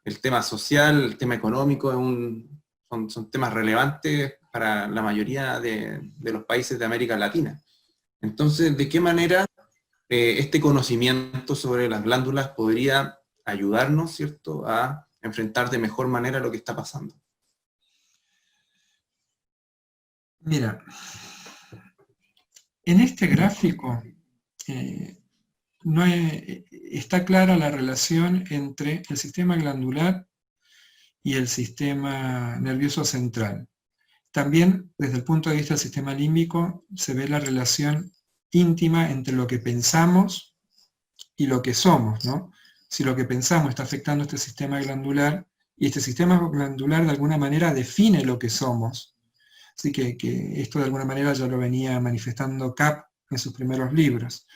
el tema social, el tema económico son temas relevantes para la mayoría de los países de América Latina. Entonces, ¿de qué manera este conocimiento sobre las glándulas podría ayudarnos, ¿cierto?, a enfrentar de mejor manera lo que está pasando? Mira, en este gráfico está clara la relación entre el sistema glandular y el sistema nervioso central. También, desde el punto de vista del sistema límbico, se ve la relación íntima entre lo que pensamos y lo que somos, ¿no? Si lo que pensamos está afectando este sistema glandular, y este sistema glandular de alguna manera define lo que somos, así que esto de alguna manera ya lo venía manifestando Kapp en sus primeros libros.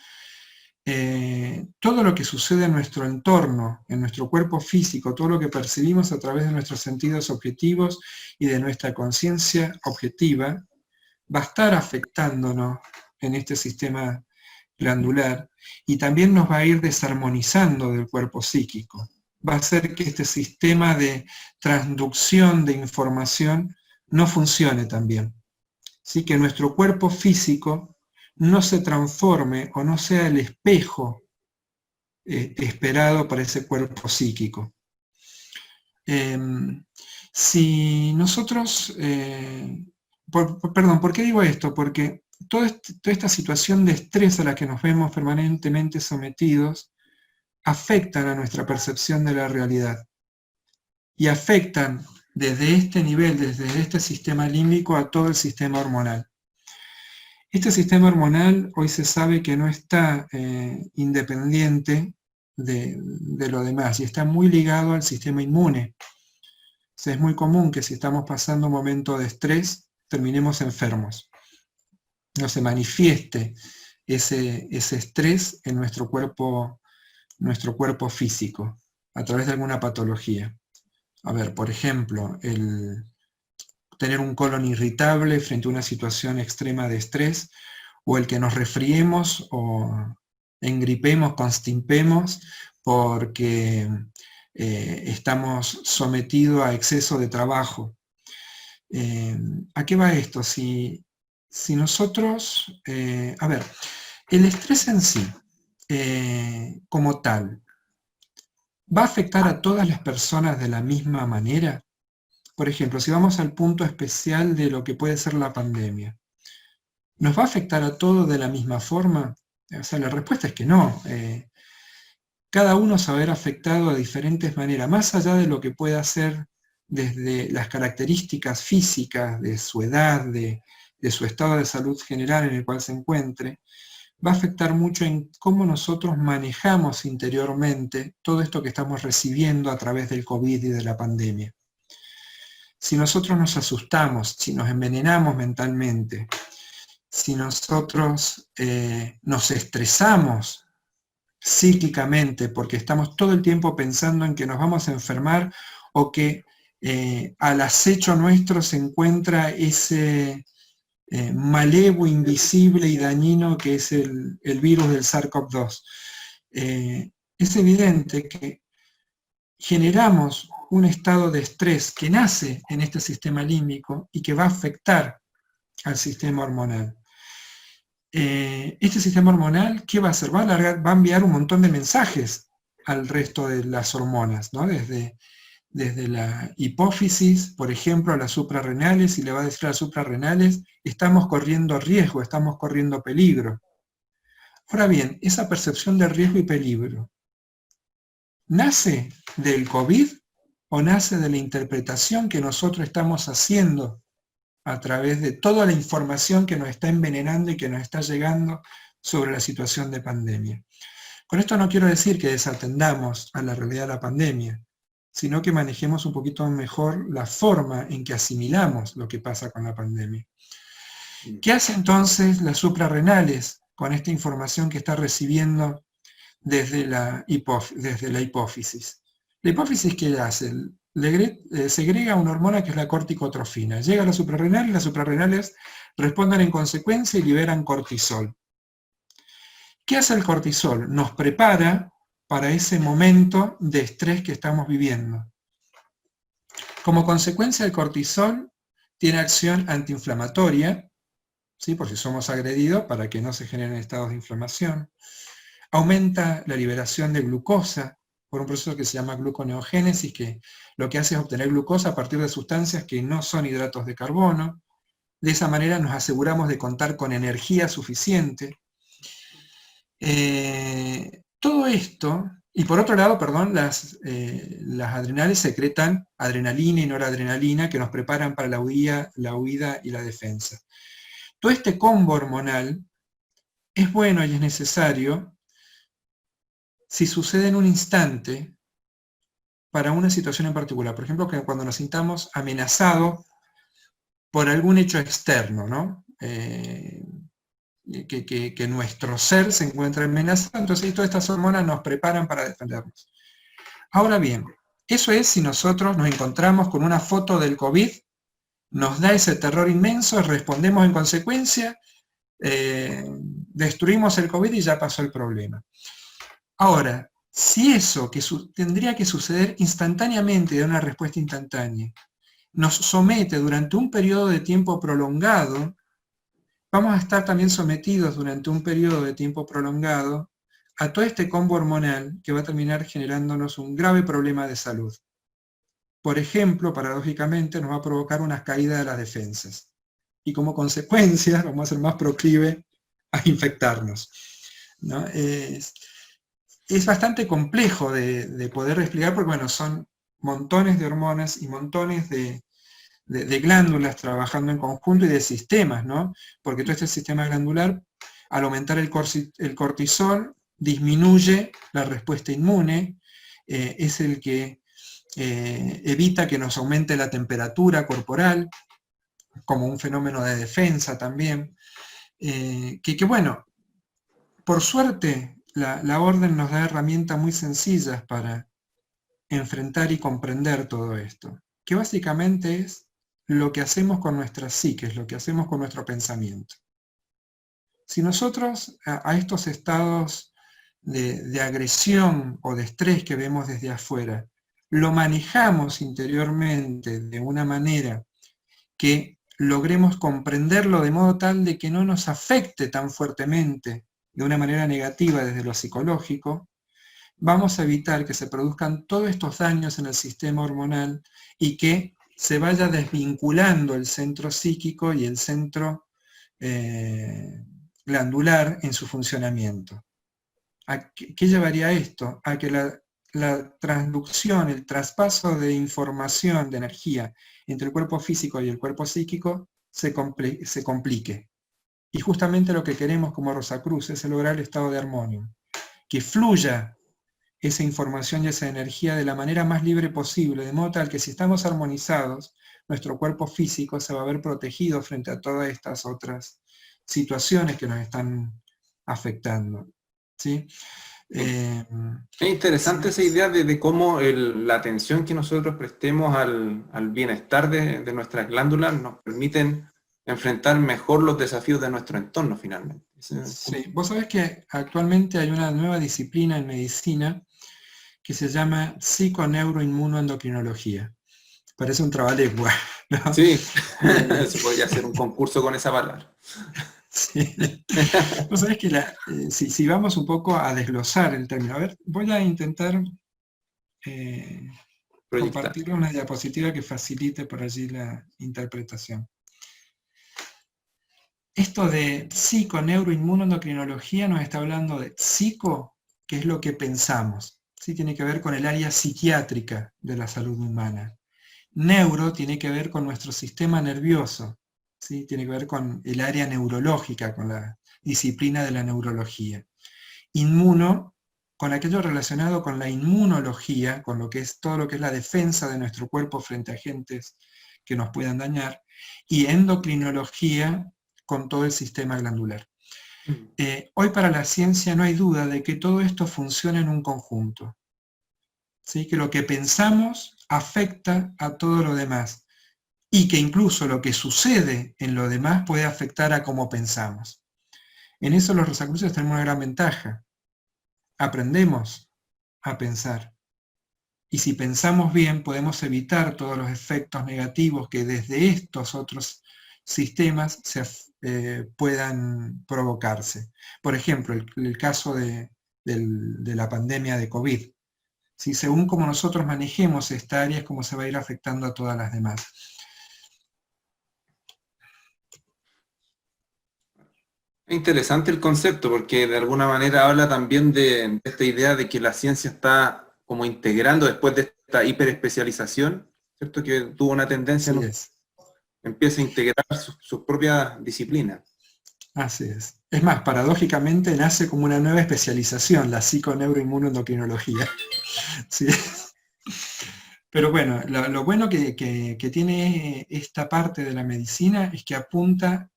Todo lo que sucede en nuestro entorno, en nuestro cuerpo físico, todo lo que percibimos a través de nuestros sentidos objetivos y de nuestra conciencia objetiva, va a estar afectándonos en este sistema glandular y también nos va a ir desarmonizando del cuerpo psíquico. Va a hacer que este sistema de transducción de información no funcione tan bien. Así que nuestro cuerpo físico no se transforme o no sea el espejo esperado para ese cuerpo psíquico. Si nosotros, ¿por qué digo esto? Porque toda esta situación de estrés a la que nos vemos permanentemente sometidos afectan a nuestra percepción de la realidad y afectan desde este nivel, desde este sistema límbico a todo el sistema hormonal. Este sistema hormonal hoy se sabe que no está independiente de lo demás y está muy ligado al sistema inmune. O sea, es muy común que si estamos pasando un momento de estrés, terminemos enfermos. No se manifieste ese estrés en nuestro cuerpo físico, a través de alguna patología. A ver, por ejemplo, tener un colon irritable frente a una situación extrema de estrés, o el que nos resfriemos o engripemos, constipemos, porque estamos sometidos a exceso de trabajo. ¿A qué va esto? Si nosotros, a ver, el estrés en sí, como tal, ¿va a afectar a todas las personas de la misma manera? Por ejemplo, si vamos al punto especial de lo que puede ser la pandemia, ¿nos va a afectar a todos de la misma forma? O sea, la respuesta es que no. Cada uno se va a ver afectado de diferentes maneras, más allá de lo que pueda ser desde las características físicas de su edad, de su estado de salud general en el cual se encuentre, va a afectar mucho en cómo nosotros manejamos interiormente todo esto que estamos recibiendo a través del COVID y de la pandemia. Si nosotros nos asustamos, si nos envenenamos mentalmente, si nosotros nos estresamos psíquicamente porque estamos todo el tiempo pensando en que nos vamos a enfermar o que al acecho nuestro se encuentra ese malevo invisible y dañino que es el virus del SARS-CoV-2. Es evidente que generamos un estado de estrés que nace en este sistema límbico y que va a afectar al sistema hormonal. este sistema hormonal, ¿qué va a hacer? Va a enviar un montón de mensajes al resto de las hormonas, ¿no? Desde la hipófisis, por ejemplo, a las suprarrenales, y le va a decir a las suprarrenales, estamos corriendo riesgo, estamos corriendo peligro. Ahora bien, esa percepción de riesgo y peligro, ¿nace del COVID o nace de la interpretación que nosotros estamos haciendo a través de toda la información que nos está envenenando y que nos está llegando sobre la situación de pandemia? Con esto no quiero decir que desatendamos a la realidad de la pandemia, sino que manejemos un poquito mejor la forma en que asimilamos lo que pasa con la pandemia. ¿Qué hace entonces las suprarrenales con esta información que está recibiendo desde la hipófisis? La hipófisis, ¿qué hace? Segrega una hormona que es la corticotrofina. Llega a la suprarrenal y las suprarrenales responden en consecuencia y liberan cortisol. ¿Qué hace el cortisol? Nos prepara para ese momento de estrés que estamos viviendo. Como consecuencia, el cortisol tiene acción antiinflamatoria, ¿sí? Por si somos agredidos, para que no se generen estados de inflamación. Aumenta la liberación de glucosa por un proceso que se llama gluconeogénesis, que lo que hace es obtener glucosa a partir de sustancias que no son hidratos de carbono. De esa manera nos aseguramos de contar con energía suficiente. Todo esto, y por otro lado, perdón, las adrenales secretan adrenalina y noradrenalina que nos preparan para la huida y la defensa. Todo este combo hormonal es bueno y es necesario si sucede en un instante para una situación en particular. Por ejemplo, que cuando nos sintamos amenazados por algún hecho externo, ¿no? Que nuestro ser se encuentra amenazado, entonces todas estas hormonas nos preparan para defendernos. Ahora bien, eso es si nosotros nos encontramos con una foto del COVID, nos da ese terror inmenso, respondemos en consecuencia, destruimos el COVID y ya pasó el problema. Ahora, si eso que tendría que suceder instantáneamente, de una respuesta instantánea, nos somete durante un periodo de tiempo prolongado, vamos a estar también sometidos durante un periodo de tiempo prolongado a todo este combo hormonal que va a terminar generándonos un grave problema de salud. Por ejemplo, paradójicamente, nos va a provocar una caída de las defensas. Y como consecuencia, vamos a ser más proclive a infectarnos, ¿no? Es bastante complejo de poder explicar porque, bueno, son montones de hormonas y montones de glándulas trabajando en conjunto y de sistemas, ¿no? Porque todo este sistema glandular, al aumentar el cortisol, disminuye la respuesta inmune, es el que evita que nos aumente la temperatura corporal, como un fenómeno de defensa también, que bueno, por suerte la orden nos da herramientas muy sencillas para enfrentar y comprender todo esto, que básicamente es lo que hacemos con nuestras psiques, lo que hacemos con nuestro pensamiento. Si nosotros a estos estados de agresión o de estrés que vemos desde afuera, lo manejamos interiormente de una manera que logremos comprenderlo de modo tal de que no nos afecte tan fuertemente de una manera negativa desde lo psicológico, vamos a evitar que se produzcan todos estos daños en el sistema hormonal y que se vaya desvinculando el centro psíquico y el centro glandular en su funcionamiento. ¿Qué llevaría a esto? A que la transducción, el traspaso de información, de energía, entre el cuerpo físico y el cuerpo psíquico se complique. Y justamente lo que queremos como Rosacruz es lograr el estado de armonía, que fluya esa información y esa energía de la manera más libre posible, de modo tal que si estamos armonizados, nuestro cuerpo físico se va a ver protegido frente a todas estas otras situaciones que nos están afectando, ¿sí? Es interesante esa idea de cómo la atención que nosotros prestemos al bienestar de nuestras glándulas nos permiten enfrentar mejor los desafíos de nuestro entorno finalmente. Sí, vos sabés que actualmente hay una nueva disciplina en medicina que se llama psiconeuroinmunoendocrinología. Parece un trabalengua, ¿no? Sí, se podría hacer un concurso con esa palabra. Sí. Vos sabés que si vamos un poco a desglosar el término, a ver, voy a intentar compartir una diapositiva que facilite por allí la interpretación. Esto de psico, neuroinmunoendocrinología nos está hablando de psico, que es lo que pensamos. ¿Sí? Tiene que ver con el área psiquiátrica de la salud humana. Neuro tiene que ver con nuestro sistema nervioso. ¿Sí? Tiene que ver con el área neurológica, con la disciplina de la neurología. Inmuno, con aquello relacionado con la inmunología, con lo que es todo lo que es la defensa de nuestro cuerpo frente a agentes que nos puedan dañar. Y endocrinología, con todo el sistema glandular. Hoy para la ciencia no hay duda de que todo esto funciona en un conjunto. ¿Sí? Que lo que pensamos afecta a todo lo demás. Y que incluso lo que sucede en lo demás puede afectar a cómo pensamos. En eso los rosacruces tenemos una gran ventaja. Aprendemos a pensar. Y si pensamos bien, podemos evitar todos los efectos negativos que desde estos otros sistemas puedan provocarse. Por ejemplo, el caso de la pandemia de COVID. ¿Sí? Según como nosotros manejemos esta área es como se va a ir afectando a todas las demás. Es interesante el concepto porque de alguna manera habla también de esta idea de que la ciencia está como integrando después de esta hiperespecialización, ¿cierto? Que tuvo una tendencia, Así es. Empieza a integrar sus propias disciplinas. Así es. Es más, paradójicamente nace como una nueva especialización, la psiconeuroinmunoendocrinología. ¿Sí? Pero bueno, lo bueno que tiene esta parte de la medicina es que apunta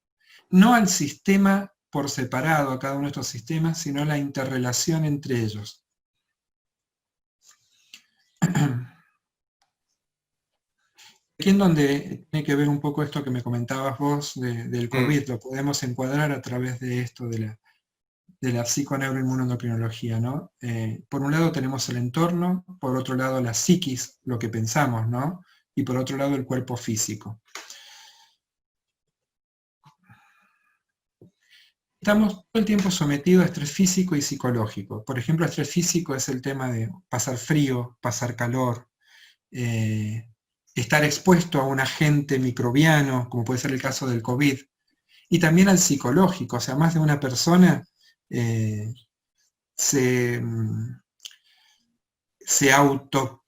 no al sistema por separado, a cada uno de estos sistemas, sino a la interrelación entre ellos. Aquí en donde tiene que ver un poco esto que me comentabas vos del COVID, lo podemos encuadrar a través de esto de la psiconeuroinmunoendocrinología, ¿no? Por un lado tenemos el entorno, por otro lado la psiquis, lo que pensamos, ¿no? Y por otro lado el cuerpo físico. Estamos todo el tiempo sometidos a estrés físico y psicológico. Por ejemplo, estrés físico es el tema de pasar frío, pasar calor, estar expuesto a un agente microbiano, como puede ser el caso del COVID, y también al psicológico, o sea, más de una persona se auto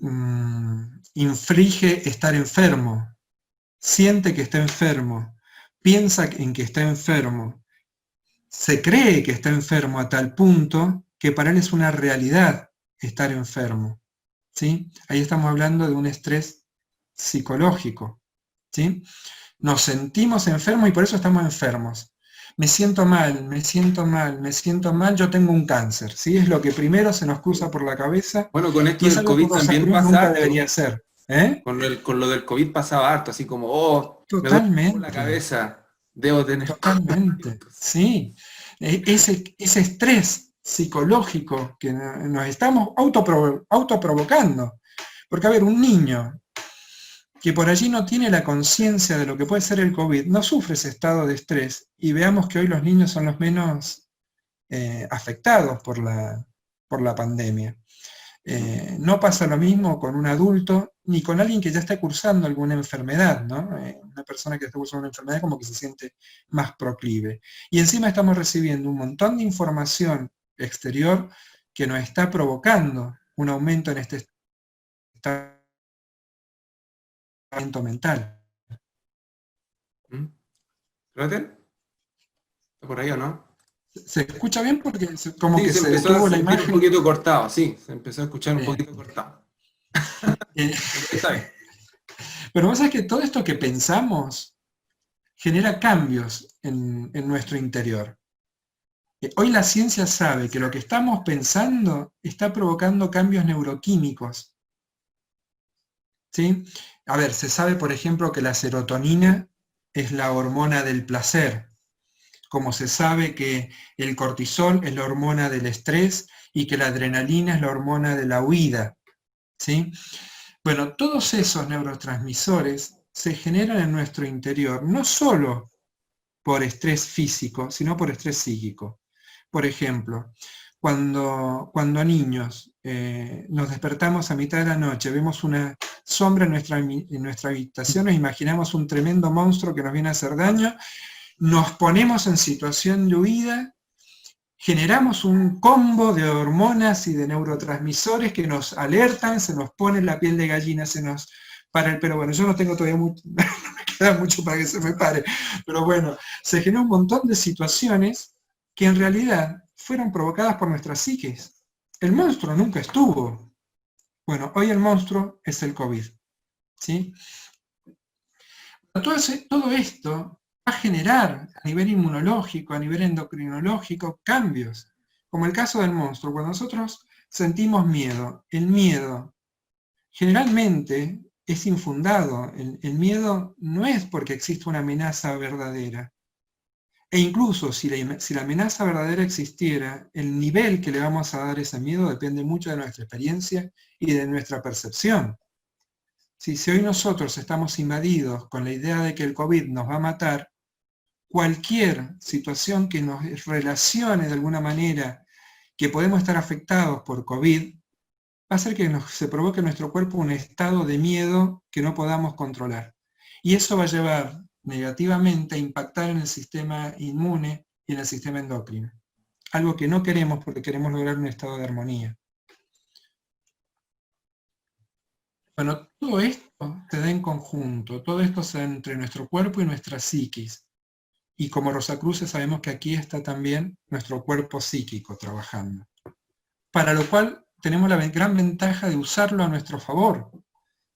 inflige estar enfermo, siente que está enfermo, piensa en que está enfermo, se cree que está enfermo a tal punto que para él es una realidad estar enfermo. ¿Sí? Ahí estamos hablando de un estrés psicológico. ¿Sí? Nos sentimos enfermos y por eso estamos enfermos. Me siento mal, me siento mal, me siento mal, yo tengo un cáncer. ¿Sí? Es lo que primero se nos cruza por la cabeza. Bueno, con esto del COVID también pasa nunca debería ser. Con lo del COVID pasaba harto, así como, totalmente. Me duele la cabeza, debo tener... Totalmente, sí. Ese estrés psicológico que nos estamos autoprovocando. Porque, a ver, un niño que por allí no tiene la conciencia de lo que puede ser el COVID, no sufre ese estado de estrés, y veamos que hoy los niños son los menos afectados por la pandemia. No pasa lo mismo con un adulto, ni con alguien que ya está cursando alguna enfermedad, ¿no? Una persona que está cursando una enfermedad como que se siente más proclive. Y encima estamos recibiendo un montón de información exterior que nos está provocando un aumento en este estado mental. ¿Está por ahí o no? ¿Se escucha bien? Porque como sí, que se detuvo la imagen. Un poquito cortado, sí, se empezó a escuchar un poquito cortado. Está bien. Pero vos sabés que todo esto que pensamos genera cambios en nuestro interior. Hoy la ciencia sabe que lo que estamos pensando está provocando cambios neuroquímicos. ¿Sí? A ver, se sabe, por ejemplo, que la serotonina es la hormona del placer, como se sabe que el cortisol es la hormona del estrés y que la adrenalina es la hormona de la huida. ¿Sí? Bueno, todos esos neurotransmisores se generan en nuestro interior, no solo por estrés físico, sino por estrés psíquico. Por ejemplo, cuando niños nos despertamos a mitad de la noche, vemos una sombra en nuestra habitación, nos imaginamos un tremendo monstruo que nos viene a hacer daño, nos ponemos en situación de huida, generamos un combo de hormonas y de neurotransmisores que nos alertan, se nos pone la piel de gallina, se nos para el pelo. Bueno, yo no tengo todavía mucho, no me queda mucho para que se me pare, pero bueno, se generó un montón de situaciones que en realidad fueron provocadas por nuestras psiques. El monstruo nunca estuvo. Bueno, hoy el monstruo es el COVID, ¿sí? Todo esto va a generar a nivel inmunológico, a nivel endocrinológico, cambios. Como el caso del monstruo, cuando nosotros sentimos miedo, el miedo generalmente es infundado. El miedo no es porque existe una amenaza verdadera. E incluso si la amenaza verdadera existiera, el nivel que le vamos a dar a ese miedo depende mucho de nuestra experiencia y de nuestra percepción. Si hoy nosotros estamos invadidos con la idea de que el COVID nos va a matar, cualquier situación que nos relacione de alguna manera que podemos estar afectados por COVID, va a hacer que se provoque en nuestro cuerpo un estado de miedo que no podamos controlar. Y eso va a llevar negativamente a impactar en el sistema inmune y en el sistema endocrino. Algo que no queremos porque queremos lograr un estado de armonía. Bueno, todo esto se da en conjunto, todo esto se da entre nuestro cuerpo y nuestra psiquis. Y como Rosacruces sabemos que aquí está también nuestro cuerpo psíquico trabajando. Para lo cual tenemos la gran ventaja de usarlo a nuestro favor.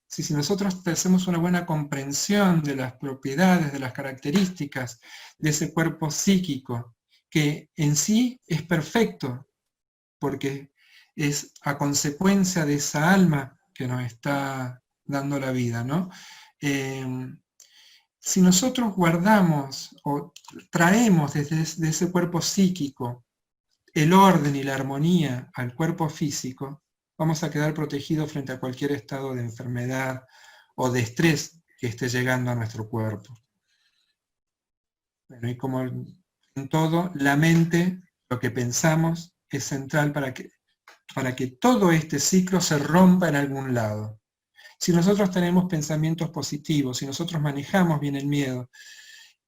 Si nosotros hacemos una buena comprensión de las propiedades, de las características de ese cuerpo psíquico, que en sí es perfecto, porque es a consecuencia de esa alma que nos está dando la vida, ¿no? Si nosotros guardamos o traemos desde ese cuerpo psíquico el orden y la armonía al cuerpo físico, vamos a quedar protegidos frente a cualquier estado de enfermedad o de estrés que esté llegando a nuestro cuerpo. Bueno, y como en todo, la mente, lo que pensamos, es central para que todo este ciclo se rompa en algún lado. Si nosotros tenemos pensamientos positivos, si nosotros manejamos bien el miedo,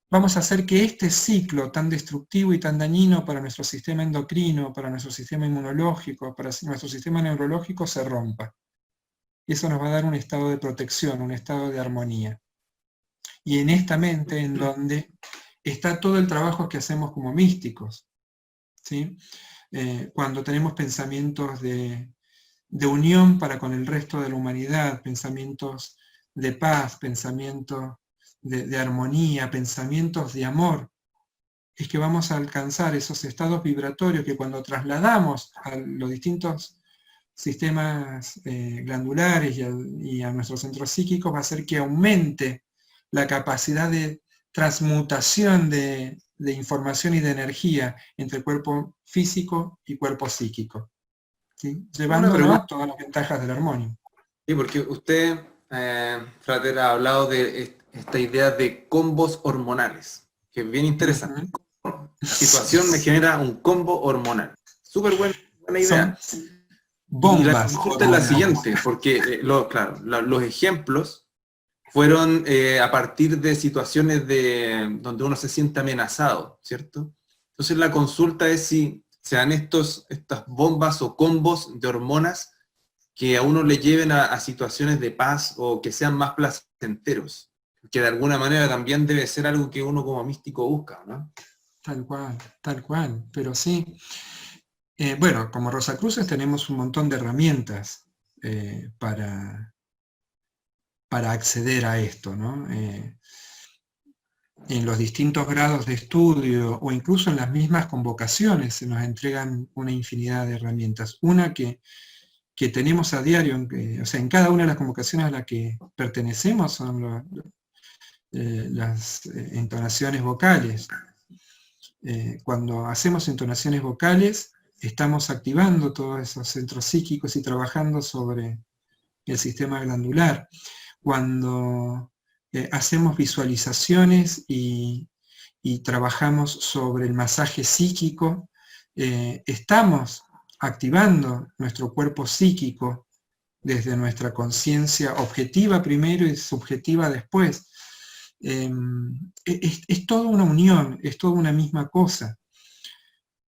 vamos a hacer que este ciclo tan destructivo y tan dañino para nuestro sistema endocrino, para nuestro sistema inmunológico, para nuestro sistema neurológico se rompa. Y eso nos va a dar un estado de protección, un estado de armonía. Y en esta mente en donde está todo el trabajo que hacemos como místicos, ¿sí? Cuando tenemos pensamientos de unión para con el resto de la humanidad, pensamientos de paz, pensamientos de armonía, pensamientos de amor, es que vamos a alcanzar esos estados vibratorios que cuando trasladamos a los distintos sistemas glandulares y a nuestros centros psíquicos va a hacer que aumente la capacidad de transmutación de información y de energía entre cuerpo físico y cuerpo psíquico, ¿sí? Llevándonos a todas las ventajas del armonio. Sí, porque usted, Frater, ha hablado de esta idea de combos hormonales, que es bien interesante. La situación me genera un combo hormonal. Súper buena idea. Bombas. Y la pregunta es la siguiente, porque los ejemplos fueron a partir de situaciones donde uno se siente amenazado, ¿cierto? Entonces la consulta es si se dan estas bombas o combos de hormonas que a uno le lleven a situaciones de paz o que sean más placenteros, que de alguna manera también debe ser algo que uno como místico busca, ¿no? Tal cual, pero sí. Bueno, como Rosacruces tenemos un montón de herramientas para acceder a esto, ¿no? En los distintos grados de estudio o incluso en las mismas convocaciones se nos entregan una infinidad de herramientas. Una que tenemos a diario, en cada una de las convocaciones a las que pertenecemos son las entonaciones vocales. Cuando hacemos entonaciones vocales, estamos activando todos esos centros psíquicos y trabajando sobre el sistema glandular. Cuando hacemos visualizaciones y y trabajamos sobre el masaje psíquico, estamos activando nuestro cuerpo psíquico desde nuestra conciencia objetiva primero y subjetiva después. Es toda una unión, es toda una misma cosa.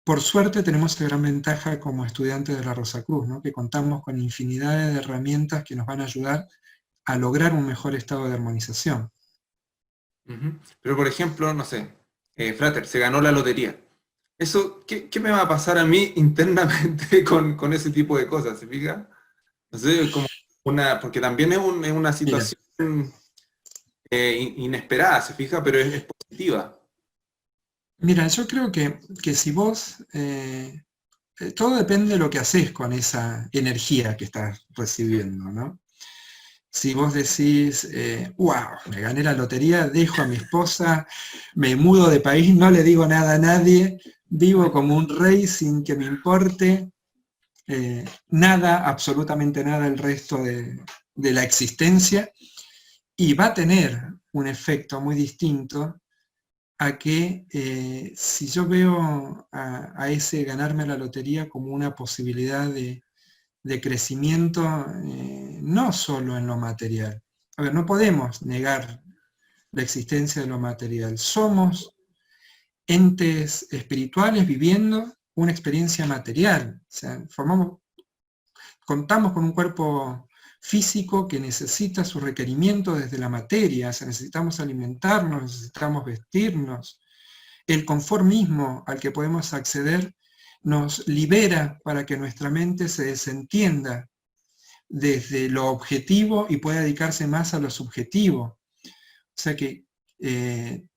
Por suerte tenemos esa gran ventaja como estudiantes de la Rosacruz, ¿no? Que contamos con infinidad de herramientas que nos van a ayudar a lograr un mejor estado de armonización. Pero por ejemplo, no sé, Frater, se ganó la lotería. Eso, ¿qué me va a pasar a mí internamente con ese tipo de cosas? ¿Se fija? No sé, es como porque también es una situación inesperada, ¿se fija? Pero es positiva. Mira, yo creo que si vos, todo depende de lo que haces con esa energía que estás recibiendo, ¿no? Si vos decís, wow, me gané la lotería, dejo a mi esposa, me mudo de país, no le digo nada a nadie, vivo como un rey sin que me importe nada, absolutamente nada el resto de la existencia, y va a tener un efecto muy distinto a que si yo veo a ese ganarme la lotería como una posibilidad de crecimiento, no solo en lo material. A ver, no podemos negar la existencia de lo material. Somos entes espirituales viviendo una experiencia material. O sea, contamos con un cuerpo físico que necesita su requerimiento desde la materia. O sea, necesitamos alimentarnos, necesitamos vestirnos. El confort mismo al que podemos acceder nos libera para que nuestra mente se desentienda desde lo objetivo y pueda dedicarse más a lo subjetivo. O sea que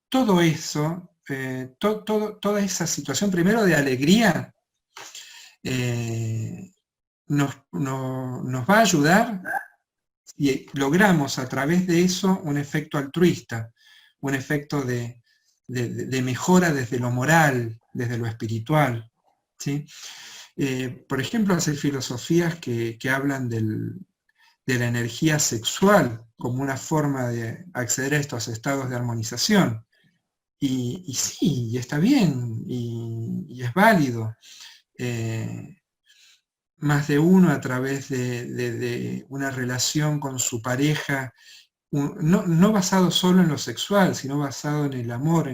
todo eso, toda esa situación primero de alegría nos va a ayudar y logramos a través de eso un efecto altruista, un efecto de mejora desde lo moral, desde lo espiritual, ¿sí? Por ejemplo, hacer filosofías que hablan de la energía sexual como una forma de acceder a estos estados de armonización. Y sí, y está bien, y es válido. Más de uno a través de una relación con su pareja, no basado solo en lo sexual, sino basado en el amor,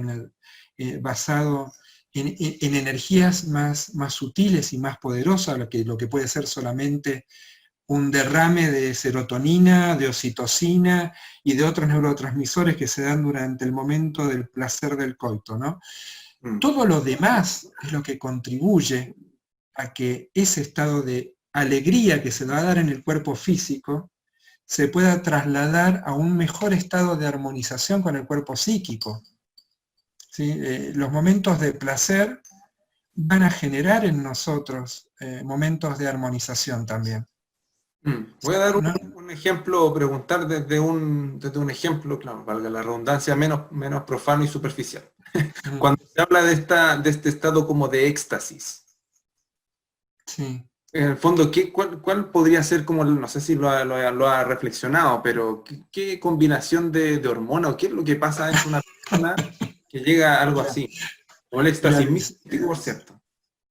basado en energías más sutiles y más poderosas, lo que puede ser solamente un derrame de serotonina, de oxitocina y de otros neurotransmisores que se dan durante el momento del placer del coito, ¿no? Todo lo demás es lo que contribuye a que ese estado de alegría que se va a dar en el cuerpo físico se pueda trasladar a un mejor estado de armonización con el cuerpo psíquico. ¿Sí? Los momentos de placer van a generar en nosotros momentos de armonización también. Voy a dar un ejemplo, preguntar desde un ejemplo, claro, valga la redundancia, menos profano y superficial. Cuando se habla de este estado como de éxtasis, sí. En el fondo, ¿cuál podría ser como, no sé si lo ha reflexionado, pero qué combinación de hormonas o qué es lo que pasa en una persona que llega a algo así? Como el éxtasis místico, por cierto.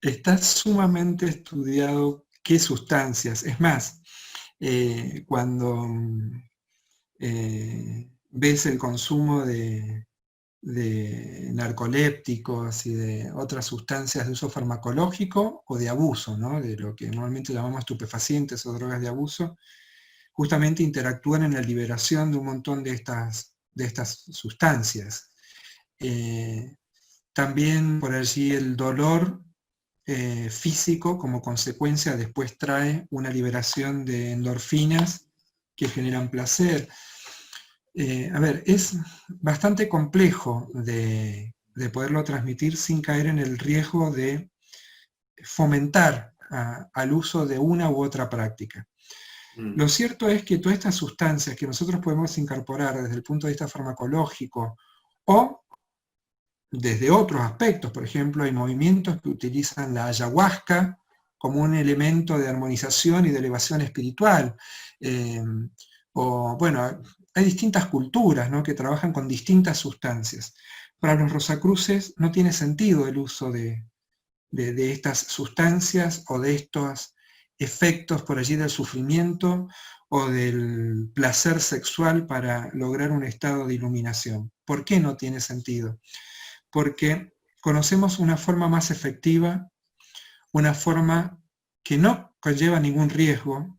Está sumamente estudiado qué sustancias. Es más, cuando ves el consumo de narcolépticos y de otras sustancias de uso farmacológico o de abuso, ¿no? De lo que normalmente llamamos estupefacientes o drogas de abuso, justamente interactúan en la liberación de un montón de estas sustancias. También por allí el dolor físico como consecuencia después trae una liberación de endorfinas que generan placer. A ver, es bastante complejo de poderlo transmitir sin caer en el riesgo de fomentar al uso de una u otra práctica. Lo cierto es que todas estas sustancias que nosotros podemos incorporar desde el punto de vista farmacológico o desde otros aspectos, por ejemplo, hay movimientos que utilizan la ayahuasca como un elemento de armonización y de elevación espiritual, o bueno, hay distintas culturas, ¿no?, que trabajan con distintas sustancias. Para los Rosacruces no tiene sentido el uso de estas sustancias o de estos efectos por allí del sufrimiento o del placer sexual para lograr un estado de iluminación. ¿Por qué no tiene sentido? Porque conocemos una forma más efectiva, una forma que no conlleva ningún riesgo,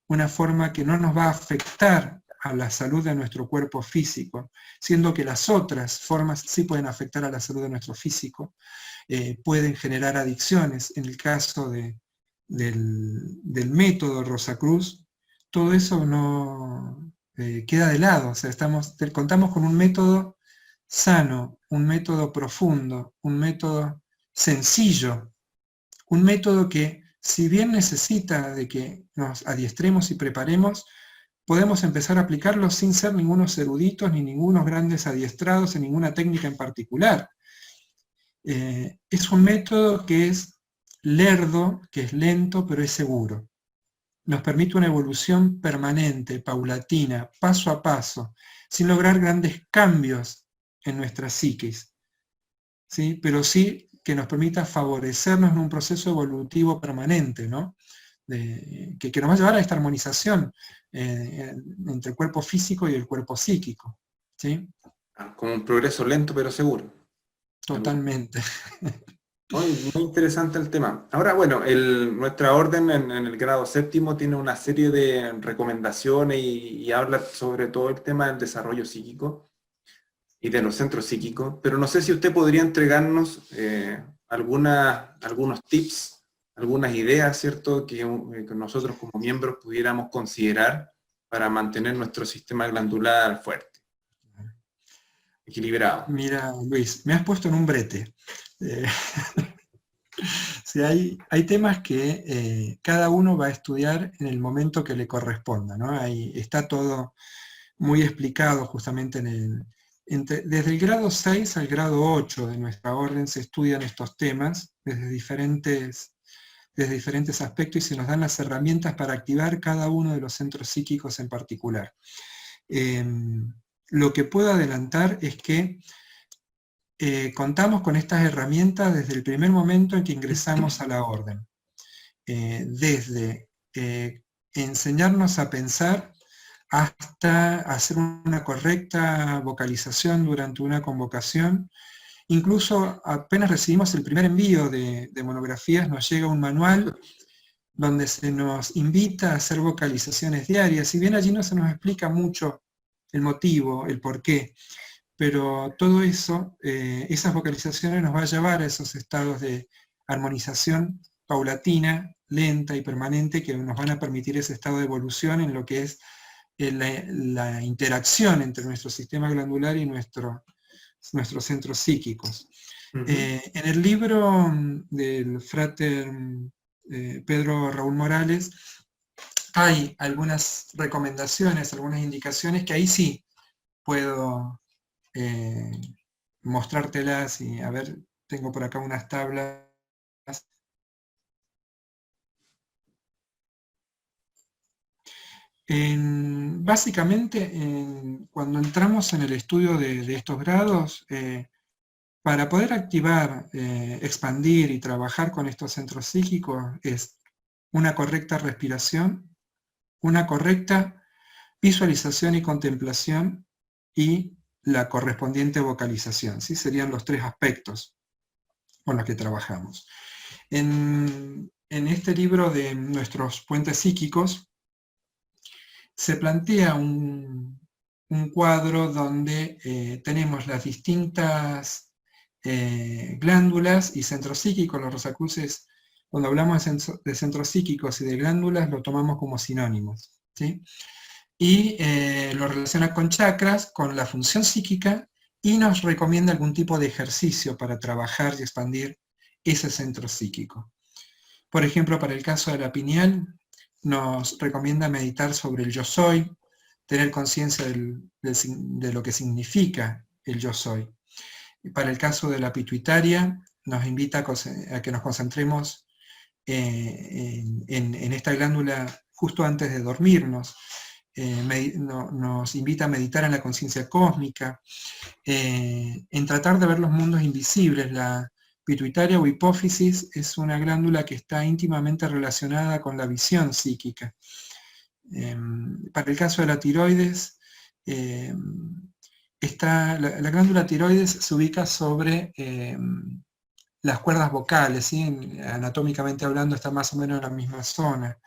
una forma que no nos va a afectar a la salud de nuestro cuerpo físico, siendo que las otras formas sí pueden afectar a la salud de nuestro físico, pueden generar adicciones. En el caso del método Rosacruz, todo eso no queda de lado. O sea, contamos con un método sano, un método profundo, un método sencillo, un método que, si bien necesita de que nos adiestremos y preparemos, podemos empezar a aplicarlo sin ser ningunos eruditos ni ningunos grandes adiestrados en ninguna técnica en particular. Es un método que es lerdo, que es lento, pero es seguro. Nos permite una evolución permanente, paulatina, paso a paso, sin lograr grandes cambios en nuestra psiquis, ¿sí? Pero sí que nos permita favorecernos en un proceso evolutivo permanente, ¿no? Que nos va a llevar a esta armonización entre el cuerpo físico y el cuerpo psíquico, ¿sí? Como un progreso lento pero seguro. Totalmente. Muy interesante el tema. Ahora, bueno, nuestra orden en el grado séptimo tiene una serie de recomendaciones y habla sobre todo el tema del desarrollo psíquico y de los centros psíquicos, pero no sé si usted podría entregarnos algunos tips, algunas ideas, ¿cierto?, que nosotros como miembros pudiéramos considerar para mantener nuestro sistema glandular fuerte, equilibrado. Mira, Luis, me has puesto en un brete. Sí, hay temas que cada uno va a estudiar en el momento que le corresponda, ¿no? Ahí está todo muy explicado justamente desde el grado 6 al grado 8 de nuestra orden se estudian estos temas desde diferentes aspectos y se nos dan las herramientas para activar cada uno de los centros psíquicos en particular. Lo que puedo adelantar es que contamos con estas herramientas desde el primer momento en que ingresamos a la orden. Desde enseñarnos a pensar hasta hacer una correcta vocalización durante una convocación. Incluso apenas recibimos el primer envío de monografías, nos llega un manual donde se nos invita a hacer vocalizaciones diarias. Si bien allí no se nos explica mucho el motivo, el porqué, pero todo eso, esas vocalizaciones nos va a llevar a esos estados de armonización paulatina, lenta y permanente que nos van a permitir ese estado de evolución en lo que es la interacción entre nuestro sistema glandular y nuestros centros psíquicos. En el libro del frater Pedro Raúl Morales hay algunas recomendaciones, algunas indicaciones que ahí sí puedo mostrártelas y a ver, tengo por acá unas tablas. Básicamente, cuando entramos en el estudio de estos grados, para poder activar, expandir y trabajar con estos centros psíquicos es una correcta respiración, una correcta visualización y contemplación y la correspondiente vocalización, ¿sí? Serían los tres aspectos con los que trabajamos. En este libro de nuestros puentes psíquicos se plantea un cuadro donde tenemos las distintas glándulas y centros psíquicos. Los Rosacruces, cuando hablamos de centros psíquicos y de glándulas, lo tomamos como sinónimos, ¿sí? Y lo relaciona con chakras, con la función psíquica, y nos recomienda algún tipo de ejercicio para trabajar y expandir ese centro psíquico. Por ejemplo, para el caso de la pineal, nos recomienda meditar sobre el yo soy, tener conciencia de lo que significa el yo soy. Para el caso de la pituitaria, nos invita a que nos concentremos en esta glándula justo antes de dormirnos, nos invita a meditar en la conciencia cósmica, en tratar de ver los mundos invisibles. La pituitaria o hipófisis es una glándula que está íntimamente relacionada con la visión psíquica. Para el caso de la tiroides, la glándula tiroides se ubica sobre las cuerdas vocales, ¿sí? Anatómicamente hablando está más o menos en la misma zona.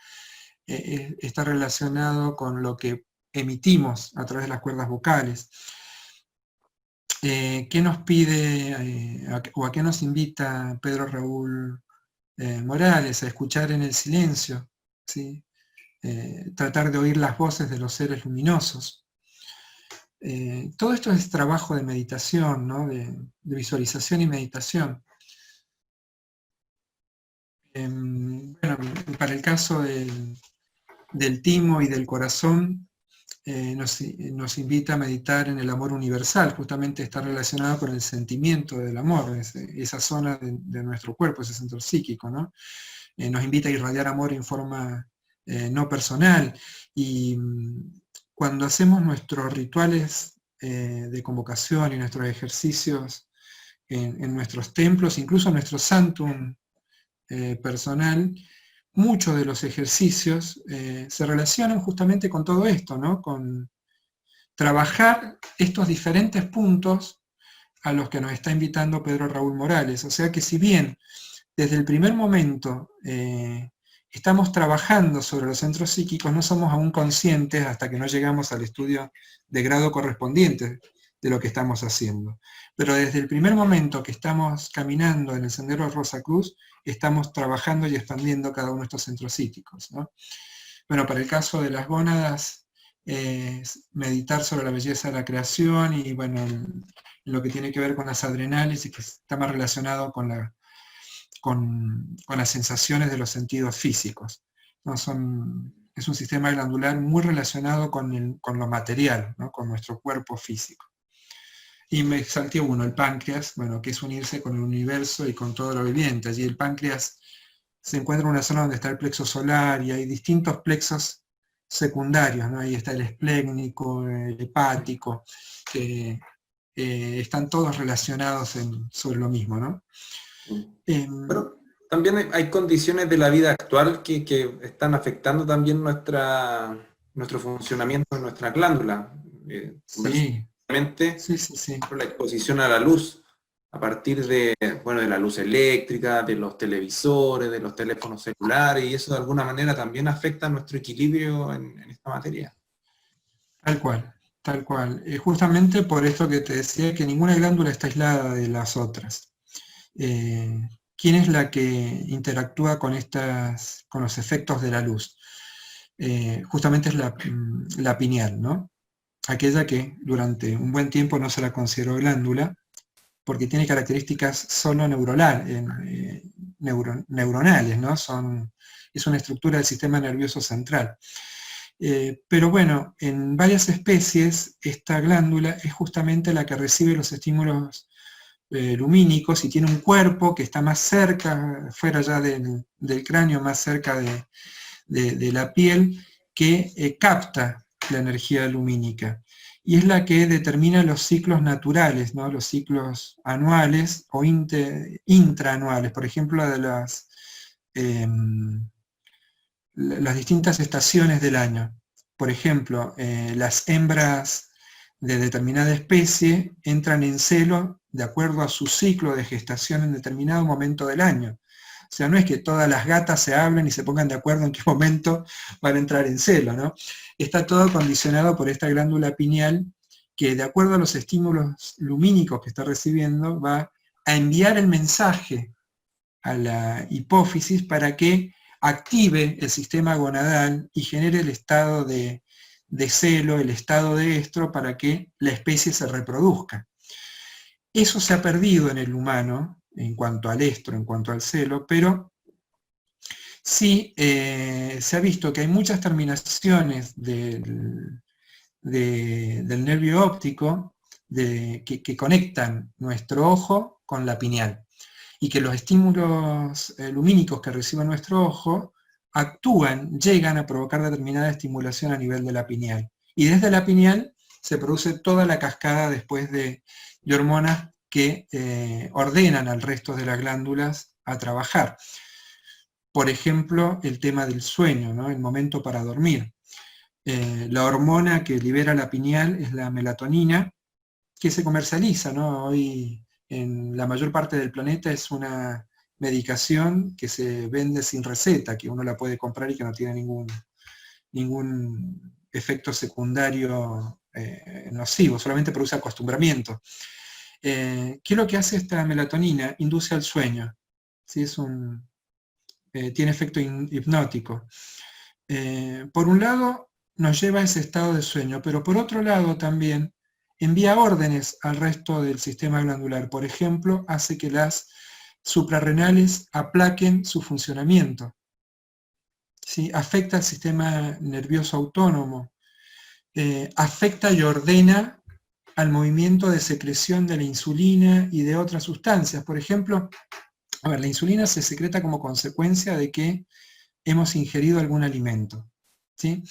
Está relacionado con lo que emitimos a través de las cuerdas vocales. ¿Qué nos pide o a qué nos invita Pedro Raúl Morales? A escuchar en el silencio, ¿sí? Tratar de oír las voces de los seres luminosos. Todo esto es trabajo de meditación, ¿no? de visualización y meditación. Bueno, para el caso del timo y del corazón, nos invita a meditar en el amor universal. Justamente está relacionado con el sentimiento del amor, esa zona de nuestro cuerpo, ese centro psíquico, ¿no? Nos invita a irradiar amor en forma no personal, y cuando hacemos nuestros rituales de convocación y nuestros ejercicios en nuestros templos, incluso en nuestro santum personal, muchos de los ejercicios se relacionan justamente con todo esto, ¿no? Con trabajar estos diferentes puntos a los que nos está invitando Pedro Raúl Morales. O sea que si bien desde el primer momento estamos trabajando sobre los centros psíquicos, no somos aún conscientes hasta que no llegamos al estudio de grado correspondiente de lo que estamos haciendo. Pero desde el primer momento que estamos caminando en el Sendero de Rosacruz, estamos trabajando y expandiendo cada uno de estos centros psíquicos, ¿no? Bueno, para el caso de las gónadas, meditar sobre la belleza de la creación y bueno, lo que tiene que ver con las adrenales y que está más relacionado con las sensaciones de los sentidos físicos, ¿no? Es un sistema glandular muy relacionado con lo material, ¿no? Con nuestro cuerpo físico. Y me salté uno, el páncreas, bueno, que es unirse con el universo y con todo lo viviente. Allí el páncreas se encuentra en una zona donde está el plexo solar y hay distintos plexos secundarios, ¿no? Ahí está el esplécnico, el hepático, que están todos relacionados sobre lo mismo, ¿no? Pero también hay condiciones de la vida actual que están afectando también nuestro funcionamiento de nuestra glándula. Sí. Sí. La exposición a la luz, a partir de la luz eléctrica, de los televisores, de los teléfonos celulares, y eso de alguna manera también afecta nuestro equilibrio en esta materia. Tal cual. Justamente por esto que te decía, que ninguna glándula está aislada de las otras. ¿Quién es la que interactúa con los efectos de la luz? Justamente es la pineal, ¿no? Aquella que durante un buen tiempo no se la consideró glándula, porque tiene características solo neuronales, ¿no? Es una estructura del sistema nervioso central. Pero bueno, en varias especies esta glándula es justamente la que recibe los estímulos lumínicos y tiene un cuerpo que está más cerca, fuera ya del cráneo, más cerca de la piel, que capta la energía lumínica. Y es la que determina los ciclos naturales, ¿no? Los ciclos anuales o intraanuales, por ejemplo, de las distintas estaciones del año. Por ejemplo, las hembras de determinada especie entran en celo de acuerdo a su ciclo de gestación en determinado momento del año. O sea, no es que todas las gatas se hablen y se pongan de acuerdo en qué momento van a entrar en celo, ¿no? Está todo condicionado por esta glándula pineal que, de acuerdo a los estímulos lumínicos que está recibiendo, va a enviar el mensaje a la hipófisis para que active el sistema gonadal y genere el estado de celo, el estado de estro, para que la especie se reproduzca. Eso se ha perdido en el humano en cuanto al estro, en cuanto al celo, pero sí se ha visto que hay muchas terminaciones del nervio óptico que conectan nuestro ojo con la pineal, y que los estímulos lumínicos que recibe nuestro ojo llegan a provocar determinada estimulación a nivel de la pineal. Y desde la pineal se produce toda la cascada después de hormonas que ordenan al resto de las glándulas a trabajar. Por ejemplo, el tema del sueño, ¿no? El momento para dormir. La hormona que libera la pineal es la melatonina, que se comercializa, ¿no? Hoy en la mayor parte del planeta es una medicación que se vende sin receta, que uno la puede comprar y que no tiene ningún efecto secundario nocivo, solamente produce acostumbramiento. ¿Qué es lo que hace esta melatonina? Induce al sueño. ¿Sí? Tiene efecto hipnótico. Por un lado, nos lleva a ese estado de sueño, pero por otro lado también envía órdenes al resto del sistema glandular. Por ejemplo, hace que las suprarrenales aplaquen su funcionamiento. ¿Sí? Afecta al sistema nervioso autónomo. Afecta y ordena al movimiento de secreción de la insulina y de otras sustancias. Por ejemplo, la insulina se secreta como consecuencia de que hemos ingerido algún alimento, ¿sí?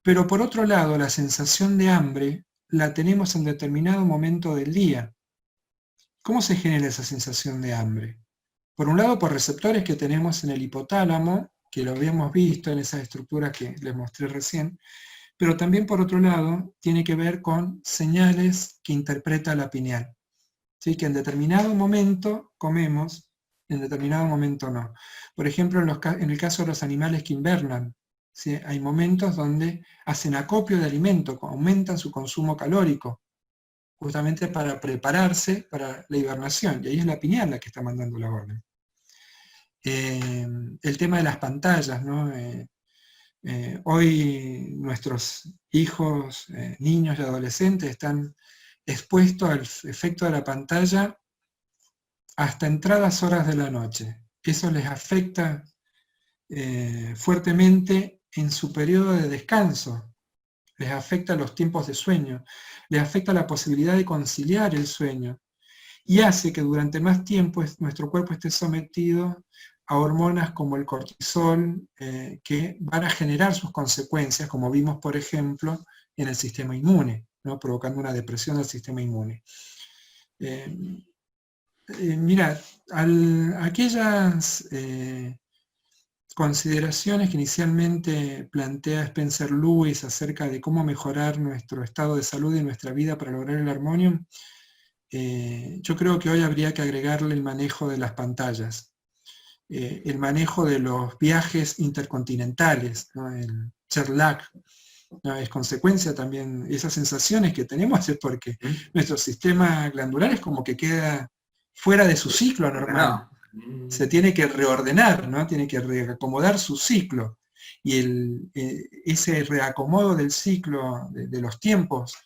Pero por otro lado, la sensación de hambre la tenemos en determinado momento del día. ¿Cómo se genera esa sensación de hambre? Por un lado, por receptores que tenemos en el hipotálamo, que lo habíamos visto en esas estructuras que les mostré recién, pero también por otro lado, tiene que ver con señales que interpreta la pineal. ¿Sí? Que en determinado momento comemos, en determinado momento no. Por ejemplo, en el caso de los animales que invernan, ¿sí? Hay momentos donde hacen acopio de alimento, aumentan su consumo calórico, justamente para prepararse para la hibernación, y ahí es la pineal la que está mandando la orden. El tema de las pantallas, ¿no? Hoy nuestros hijos, niños y adolescentes están expuestos al efecto de la pantalla hasta entradas horas de la noche. Eso les afecta fuertemente en su periodo de descanso, les afecta los tiempos de sueño, les afecta la posibilidad de conciliar el sueño y hace que durante más tiempo nuestro cuerpo esté sometido a hormonas como el cortisol, que van a generar sus consecuencias, como vimos por ejemplo en el sistema inmune, ¿no? Provocando una depresión del sistema inmune. Mirad, aquellas consideraciones que inicialmente plantea Spencer Lewis acerca de cómo mejorar nuestro estado de salud y nuestra vida para lograr el armonio, yo creo que hoy habría que agregarle el manejo de las pantallas, el manejo de los viajes intercontinentales, ¿no? El jet lag, ¿no? Es consecuencia también, esas sensaciones que tenemos es porque nuestro sistema glandular es como que queda fuera de su ciclo normal. Se tiene que reordenar, ¿no? Tiene que reacomodar su ciclo. Y ese reacomodo del ciclo, de los tiempos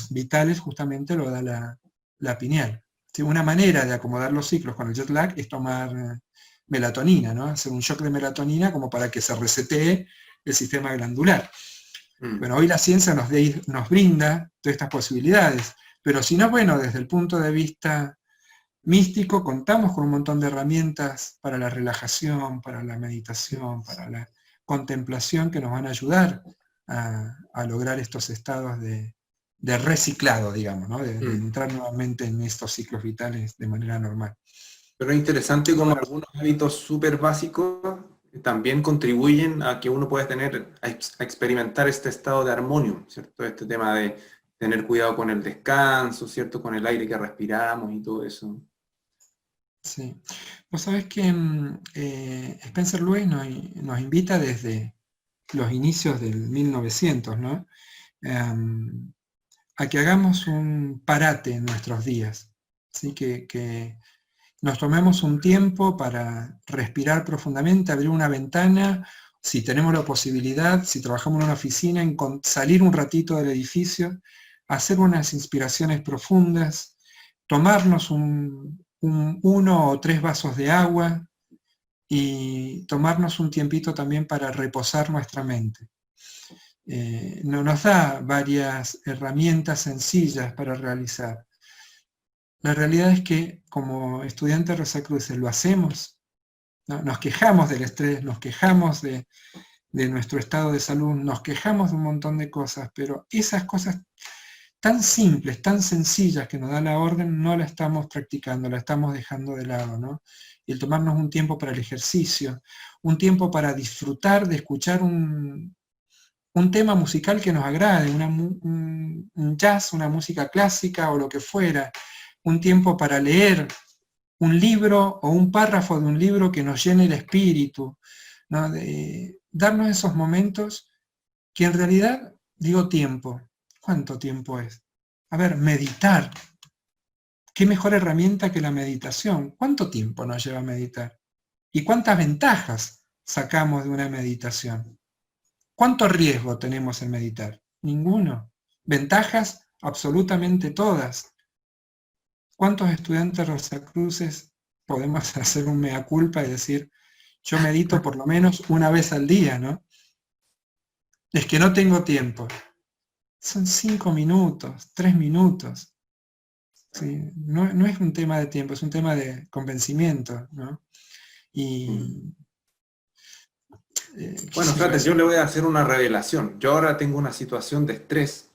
vitales, justamente lo da la pineal. ¿Sí? Una manera de acomodar los ciclos con el jet lag es tomar melatonina, ¿no? Hacer un shock de melatonina como para que se resetee el sistema glandular. Bueno, hoy la ciencia nos brinda todas estas posibilidades, pero si no, bueno, desde el punto de vista místico, contamos con un montón de herramientas para la relajación, para la meditación, para la contemplación que nos van a ayudar a lograr estos estados de reciclado, digamos, ¿no? De entrar nuevamente en estos ciclos vitales de manera normal. Pero es interesante cómo algunos hábitos súper básicos también contribuyen a que uno pueda a experimentar este estado de armonio, ¿cierto? Este tema de tener cuidado con el descanso, ¿cierto? Con el aire que respiramos y todo eso. Sí. Vos sabés que Spencer Lewis nos invita desde los inicios del 1900, ¿no? A que hagamos un parate en nuestros días, ¿sí? Que nos tomemos un tiempo para respirar profundamente, abrir una ventana, si tenemos la posibilidad, si trabajamos en una oficina, salir un ratito del edificio, hacer unas inspiraciones profundas, tomarnos 1 o 3 vasos de agua y tomarnos un tiempito también para reposar nuestra mente. Nos da varias herramientas sencillas para realizar. La realidad es que como estudiantes rosacruces lo hacemos ¿no? Nos quejamos del estrés, nos quejamos de nuestro estado de salud, nos quejamos de un montón de cosas, pero esas cosas tan simples, tan sencillas que nos da la orden, no la estamos practicando, la estamos dejando de lado, ¿no? Y el tomarnos un tiempo para el ejercicio, un tiempo para disfrutar de escuchar un tema musical que nos agrade, un jazz, una música clásica o lo que fuera, un tiempo para leer un libro o un párrafo de un libro que nos llene el espíritu, ¿no? De darnos esos momentos que en realidad, digo tiempo, ¿cuánto tiempo es? A ver, meditar. ¿Qué mejor herramienta que la meditación? ¿Cuánto tiempo nos lleva a meditar? ¿Y cuántas ventajas sacamos de una meditación? ¿Cuánto riesgo tenemos en meditar? Ninguno. Ventajas, absolutamente todas. ¿Cuántos estudiantes rosacruces podemos hacer un mea culpa y decir, yo medito por lo menos una vez al día, ¿no? Es que no tengo tiempo. Son 5 minutos, 3 minutos. ¿Sí? No es un tema de tiempo, es un tema de convencimiento, ¿no? Y... bueno, Frater, yo le voy a hacer una revelación. Yo ahora tengo una situación de estrés,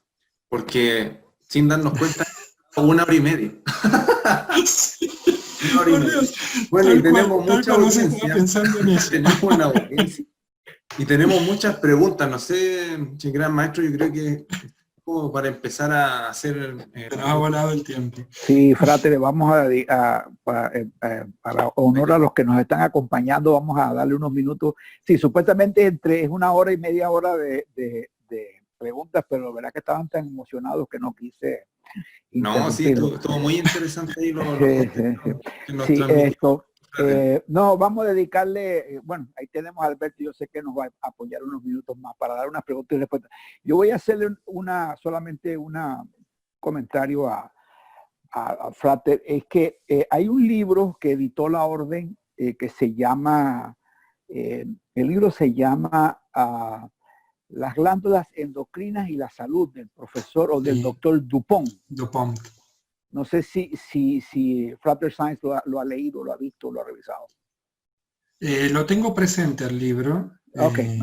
porque sin darnos cuenta, 1 hora y media. Bueno, y tenemos mucha audiencia. Tenemos una audiencia. Y tenemos muchas preguntas. No sé, gran maestro, yo creo que como para empezar a hacer... Se nos ha volado el tiempo. Sí, Frater, vamos para honor a los que nos están acompañando, vamos a darle unos minutos. Sí, supuestamente es 1 hora y media hora de preguntas, pero la verdad que estaban tan emocionados que no quise... No, sí, estuvo muy interesante ahí sí, esto. No, vamos a dedicarle, bueno, ahí tenemos a Alberto, yo sé que nos va a apoyar unos minutos más para dar unas preguntas y respuestas. Yo voy a hacerle solamente un comentario a Frater, es que hay un libro que editó la Orden que se llama, el libro se llama Las glándulas endocrinas y la salud, del profesor o del doctor Dupont. Dupont. No sé si Frater Science lo ha leído, lo ha visto, lo ha revisado. Lo tengo presente el libro. Okay.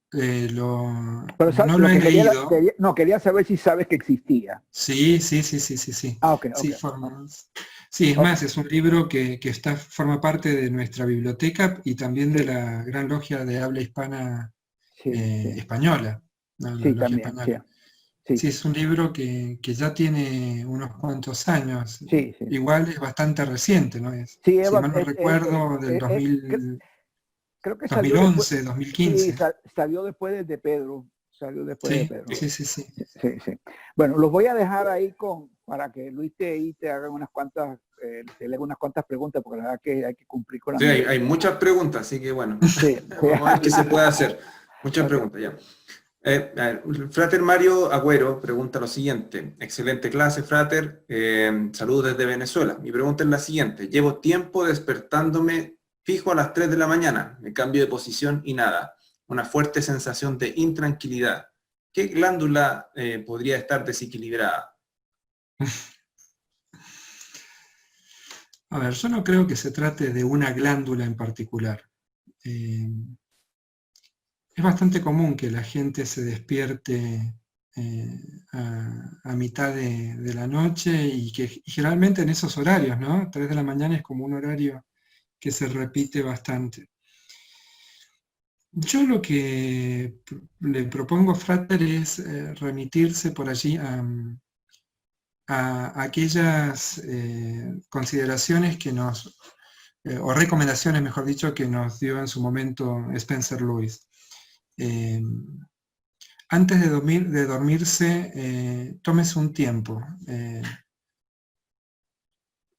Pero no lo he leído. Quería saber si sabes que existía. Sí. Okay. Sí, es más, es un libro que forma parte de nuestra biblioteca y también de la Gran Logia de Habla Hispana española. ¿No? Sí, también. Española. Sí, es un libro que ya tiene unos cuantos años. Sí. Igual es bastante reciente, ¿no? Si mal no recuerdo, del 2000, creo que 2011, 2015. Sí, salió después de Pedro. De Pedro. Sí. Bueno, los voy a dejar ahí para que Luis te haga te lea unas cuantas preguntas, porque la verdad que hay que cumplir con la... Sí, hay muchas preguntas, así que bueno, vamos a ver qué se puede hacer. Muchas preguntas, ya. Frater Mario Agüero pregunta lo siguiente. Excelente clase, Frater. Saludos desde Venezuela. Mi pregunta es la siguiente. Llevo tiempo despertándome fijo a las 3 de la mañana. Me cambio de posición y nada. Una fuerte sensación de intranquilidad. ¿Qué glándula podría estar desequilibrada? A ver, yo no creo que se trate de una glándula en particular. Es bastante común que la gente se despierte a mitad de la noche y generalmente en esos horarios, ¿no? 3 de la mañana es como un horario que se repite bastante. Yo lo que le propongo a Frater es remitirse por allí a aquellas consideraciones que o recomendaciones, mejor dicho, que nos dio en su momento Spencer Lewis. Antes de dormirse, tómese un tiempo,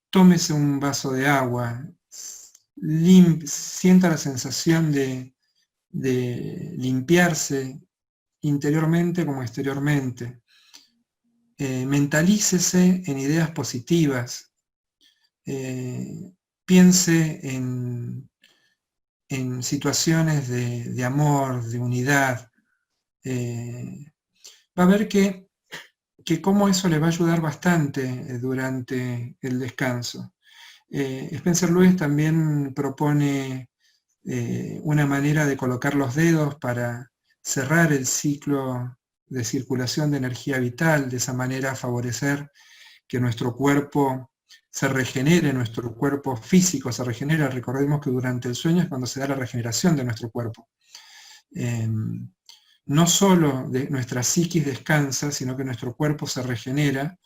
tómese un vaso de agua, sienta la sensación de limpiarse interiormente como exteriormente. Mentalícese en ideas positivas, piense en situaciones de amor, de unidad. Va a ver que cómo eso le va a ayudar bastante durante el descanso. Spencer Lewis también propone una manera de colocar los dedos para cerrar el ciclo de circulación de energía vital, de esa manera favorecer que nuestro cuerpo se regenere, nuestro cuerpo físico se regenera. Recordemos que durante el sueño es cuando se da la regeneración de nuestro cuerpo. No solo nuestra psiquis descansa, sino que nuestro cuerpo se regenera,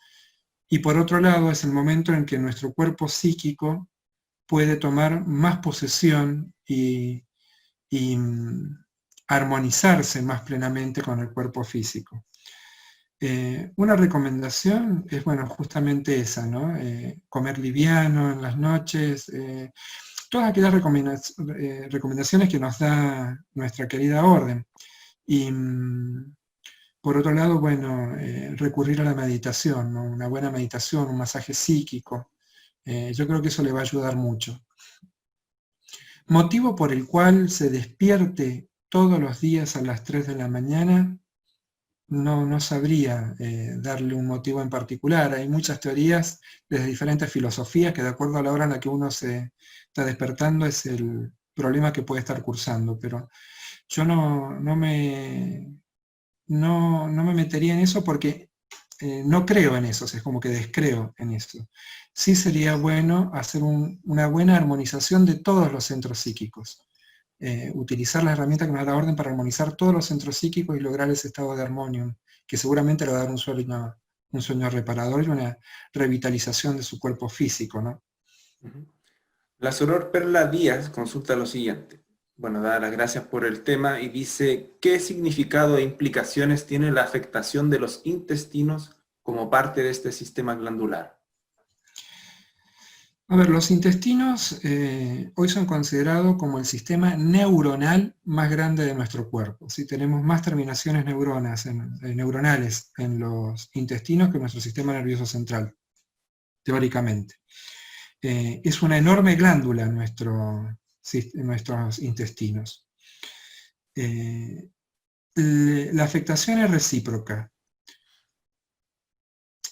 y por otro lado es el momento en que nuestro cuerpo psíquico puede tomar más posesión y armonizarse más plenamente con el cuerpo físico. Una recomendación es, bueno, justamente esa, ¿no? Comer liviano en las noches, todas aquellas recomendaciones que nos da nuestra querida orden. Y por otro lado, bueno, recurrir a la meditación, ¿no? Una buena meditación, un masaje psíquico. Yo creo que eso le va a ayudar mucho. Motivo por el cual se despierte todos los días a las 3 de la mañana, no sabría darle un motivo en particular. Hay muchas teorías desde diferentes filosofías que de acuerdo a la hora en la que uno se está despertando es el problema que puede estar cursando, pero yo no me metería en eso porque no creo en eso, es como que descreo en eso. Sí sería bueno hacer una buena armonización de todos los centros psíquicos. Utilizar la herramienta que nos da la orden para armonizar todos los centros psíquicos y lograr ese estado de armonio, que seguramente le va a dar un sueño reparador y una revitalización de su cuerpo físico, ¿no? La soror Perla Díaz consulta lo siguiente. Bueno, da las gracias por el tema y dice, ¿qué significado e implicaciones tiene la afectación de los intestinos como parte de este sistema glandular? A ver, los intestinos hoy son considerados como el sistema neuronal más grande de nuestro cuerpo. ¿Sí? Tenemos más terminaciones neuronales en los intestinos que en nuestro sistema nervioso central, teóricamente. Es una enorme glándula en nuestros intestinos. La afectación es recíproca.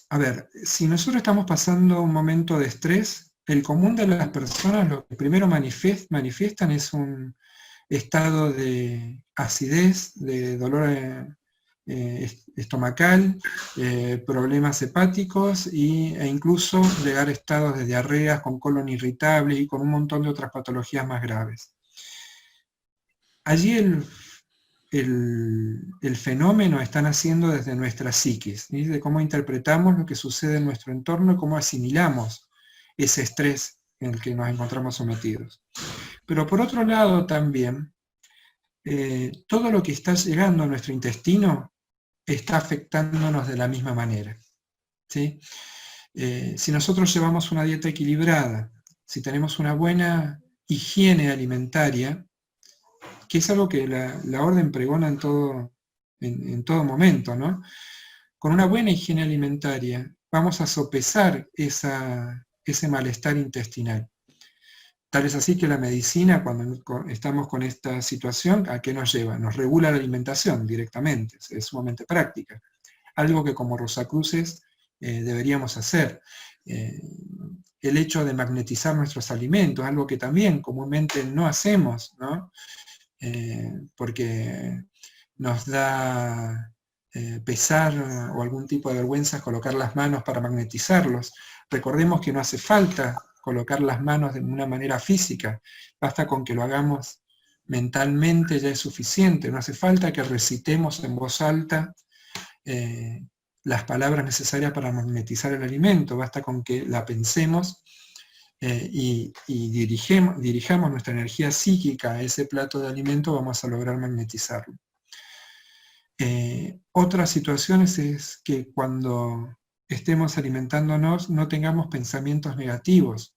A ver, si nosotros estamos pasando un momento de estrés, el común de las personas lo que primero manifiestan es un estado de acidez, de dolor estomacal, problemas hepáticos e incluso llegar a estados de diarreas con colon irritable y con un montón de otras patologías más graves. Allí el fenómeno está naciendo desde nuestra psiquis, ¿sí? De cómo interpretamos lo que sucede en nuestro entorno y cómo asimilamos ese estrés en el que nos encontramos sometidos. Pero por otro lado también, todo lo que está llegando a nuestro intestino está afectándonos de la misma manera, ¿sí? Si nosotros llevamos una dieta equilibrada, si tenemos una buena higiene alimentaria, que es algo que la orden pregona en todo momento, ¿no? Con una buena higiene alimentaria vamos a sopesar ese malestar intestinal. Tal es así que la medicina, cuando estamos con esta situación, ¿a qué nos lleva? Nos regula la alimentación directamente, es sumamente práctica. Algo que como Rosacruces deberíamos hacer. El hecho de magnetizar nuestros alimentos, algo que también comúnmente no hacemos, ¿no? Porque nos da pesar o algún tipo de vergüenza colocar las manos para magnetizarlos. Recordemos que no hace falta colocar las manos de una manera física, basta con que lo hagamos mentalmente, ya es suficiente, no hace falta que recitemos en voz alta las palabras necesarias para magnetizar el alimento, basta con que la pensemos y dirijamos nuestra energía psíquica a ese plato de alimento, vamos a lograr magnetizarlo. Otras situaciones es que cuando estemos alimentándonos no tengamos pensamientos negativos.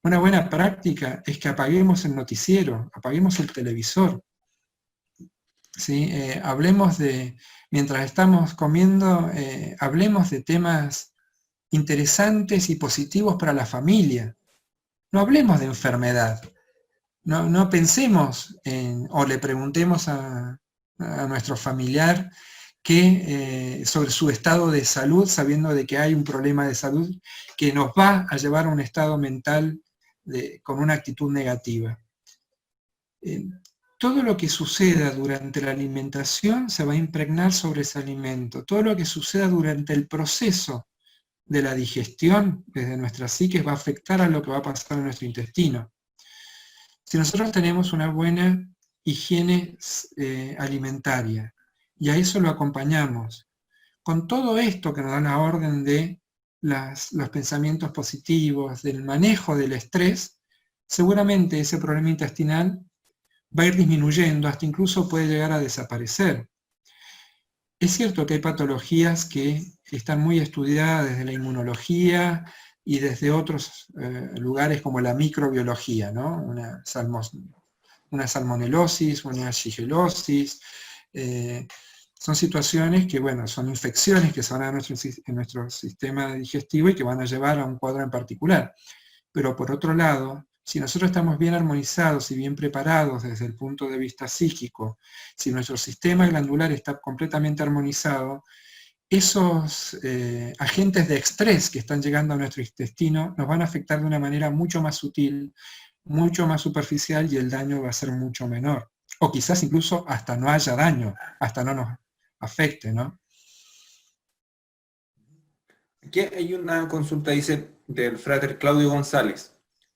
Una buena práctica es que apaguemos el noticiero, apaguemos el televisor. ¿Sí? Mientras estamos comiendo, hablemos de temas interesantes y positivos para la familia. No hablemos de enfermedad. No pensemos o le preguntemos a nuestro familiar sobre su estado de salud, sabiendo de que hay un problema de salud que nos va a llevar a un estado mental con una actitud negativa. todo lo que suceda durante la alimentación se va a impregnar sobre ese alimento. Todo lo que suceda durante el proceso de la digestión desde nuestra psique va a afectar a lo que va a pasar en nuestro intestino. Si nosotros tenemos una buena higiene alimentaria y a eso lo acompañamos con todo esto que nos da la orden de los pensamientos positivos, del manejo del estrés, seguramente ese problema intestinal va a ir disminuyendo, hasta incluso puede llegar a desaparecer. Es cierto que hay patologías que están muy estudiadas desde la inmunología y desde otros lugares como la microbiología, ¿no? Una salmonelosis, una shigellosis, son situaciones que, bueno, son infecciones que se van a dar en nuestro sistema digestivo y que van a llevar a un cuadro en particular. Pero por otro lado, si nosotros estamos bien armonizados y bien preparados desde el punto de vista psíquico, si nuestro sistema glandular está completamente armonizado, esos agentes de estrés que están llegando a nuestro intestino nos van a afectar de una manera mucho más sutil, mucho más superficial, y el daño va a ser mucho menor. O quizás incluso hasta no haya daño, hasta no nos afecte, ¿no? Aquí hay una consulta, dice, del frater Claudio González.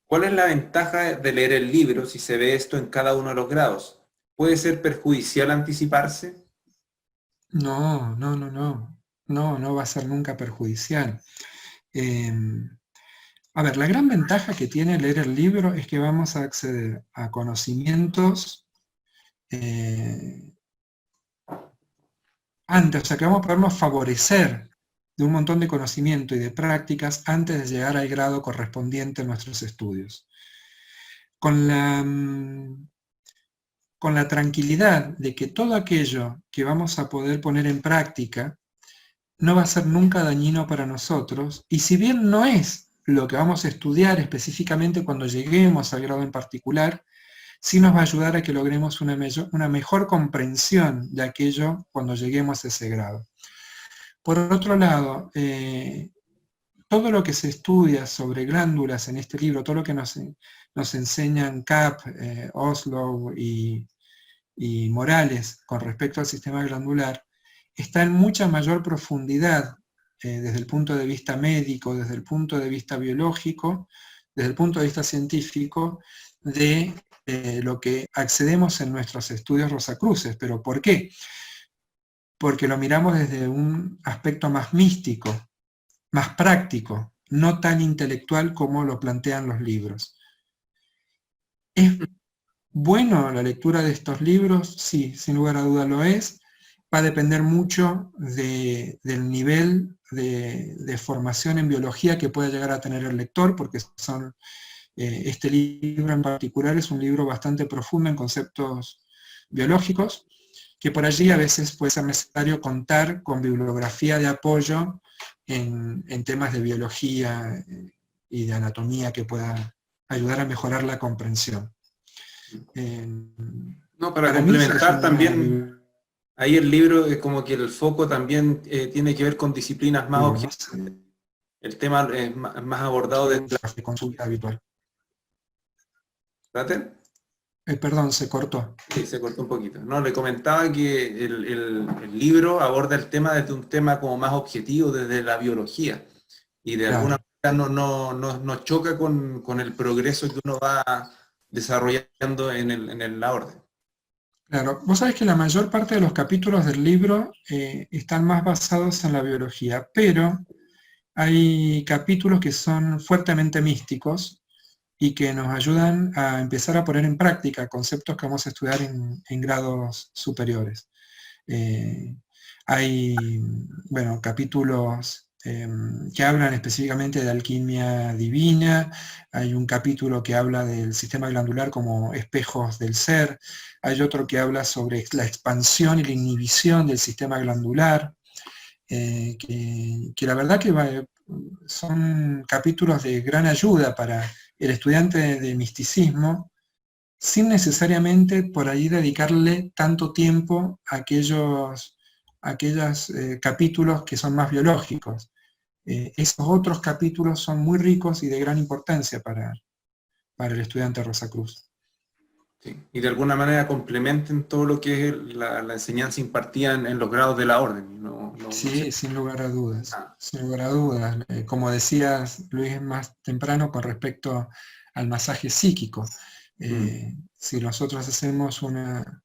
¿Cuál es la ventaja de leer el libro si se ve esto en cada uno de los grados? ¿Puede ser perjudicial anticiparse? No va a ser nunca perjudicial. A ver, la gran ventaja que tiene leer el libro es que vamos a acceder a conocimientos antes, o sea que vamos a podernos favorecer de un montón de conocimiento y de prácticas antes de llegar al grado correspondiente en nuestros estudios. Con la tranquilidad de que todo aquello que vamos a poder poner en práctica no va a ser nunca dañino para nosotros, y si bien no es lo que vamos a estudiar específicamente cuando lleguemos al grado en particular, sí nos va a ayudar a que logremos una mejor comprensión de aquello cuando lleguemos a ese grado. Por otro lado, todo lo que se estudia sobre glándulas en este libro, todo lo que nos enseñan Kapp, Oslo y Morales con respecto al sistema glandular, está en mucha mayor profundidad desde el punto de vista médico, desde el punto de vista biológico, desde el punto de vista científico, de lo que accedemos en nuestros estudios Rosacruces. ¿Pero por qué? Porque lo miramos desde un aspecto más místico, más práctico, no tan intelectual como lo plantean los libros. ¿Es bueno la lectura de estos libros? Sí, sin lugar a duda lo es. Va a depender mucho del nivel de formación en biología que pueda llegar a tener el lector, porque este libro en particular es un libro bastante profundo en conceptos biológicos, que por allí a veces puede ser necesario contar con bibliografía de apoyo en temas de biología y de anatomía que pueda ayudar a mejorar la comprensión. No, para complementar también, ahí el libro es como que el foco también tiene que ver con disciplinas más objetivas. El tema es más abordado desde la consulta habitual. ¿Frater? Perdón, se cortó. Sí, se cortó un poquito. No, le comentaba que el libro aborda el tema desde un tema como más objetivo, desde la biología. Y de alguna manera no choca con el progreso que uno va desarrollando en la orden. Claro, vos sabés que la mayor parte de los capítulos del libro están más basados en la biología, pero hay capítulos que son fuertemente místicos y que nos ayudan a empezar a poner en práctica conceptos que vamos a estudiar en grados superiores. Hay, bueno, capítulos que hablan específicamente de alquimia divina, hay un capítulo que habla del sistema glandular como espejos del ser, hay otro que habla sobre la expansión y la inhibición del sistema glandular, que la verdad que son capítulos de gran ayuda para el estudiante de misticismo, sin necesariamente por ahí dedicarle tanto tiempo a aquellos capítulos que son más biológicos. Esos otros capítulos son muy ricos y de gran importancia para el estudiante Rosacruz. Sí. Y de alguna manera complementen todo lo que es la enseñanza impartida en los grados de la orden. Sí, sin lugar a dudas. Ah. Sin lugar a dudas. Como decías, Luis, más temprano con respecto al masaje psíquico. Si nosotros hacemos una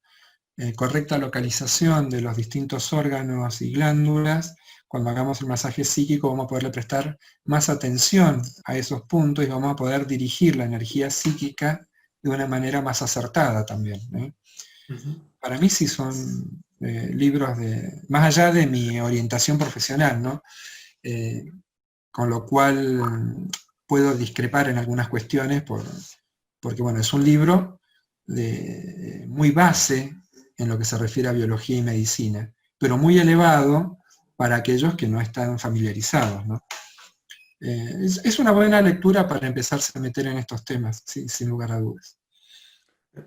correcta localización de los distintos órganos y glándulas, cuando hagamos el masaje psíquico vamos a poderle prestar más atención a esos puntos y vamos a poder dirigir la energía psíquica de una manera más acertada también. Para mí sí son libros más allá de mi orientación profesional, ¿no? Con lo cual puedo discrepar en algunas cuestiones porque bueno, es un libro muy base en lo que se refiere a biología y medicina, pero muy elevado para aquellos que no están familiarizados, ¿no? Es una buena lectura para empezarse a meter en estos temas, sí, sin lugar a dudas.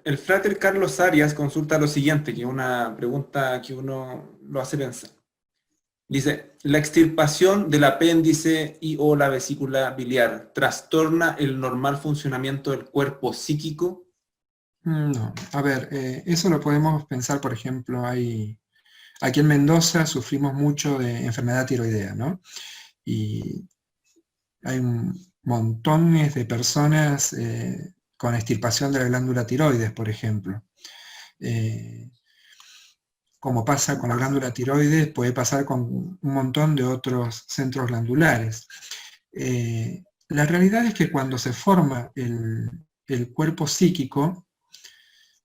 El frater Carlos Arias consulta lo siguiente, que es una pregunta que uno lo hace pensar. Dice, ¿la extirpación del apéndice y o la vesícula biliar trastorna el normal funcionamiento del cuerpo psíquico? No, a ver, eso lo podemos pensar, por ejemplo, aquí en Mendoza sufrimos mucho de enfermedad tiroidea, ¿no? Y hay montones de personas con extirpación de la glándula tiroides, por ejemplo. Como pasa con la glándula tiroides, puede pasar con un montón de otros centros glandulares. La realidad es que cuando se forma el cuerpo psíquico,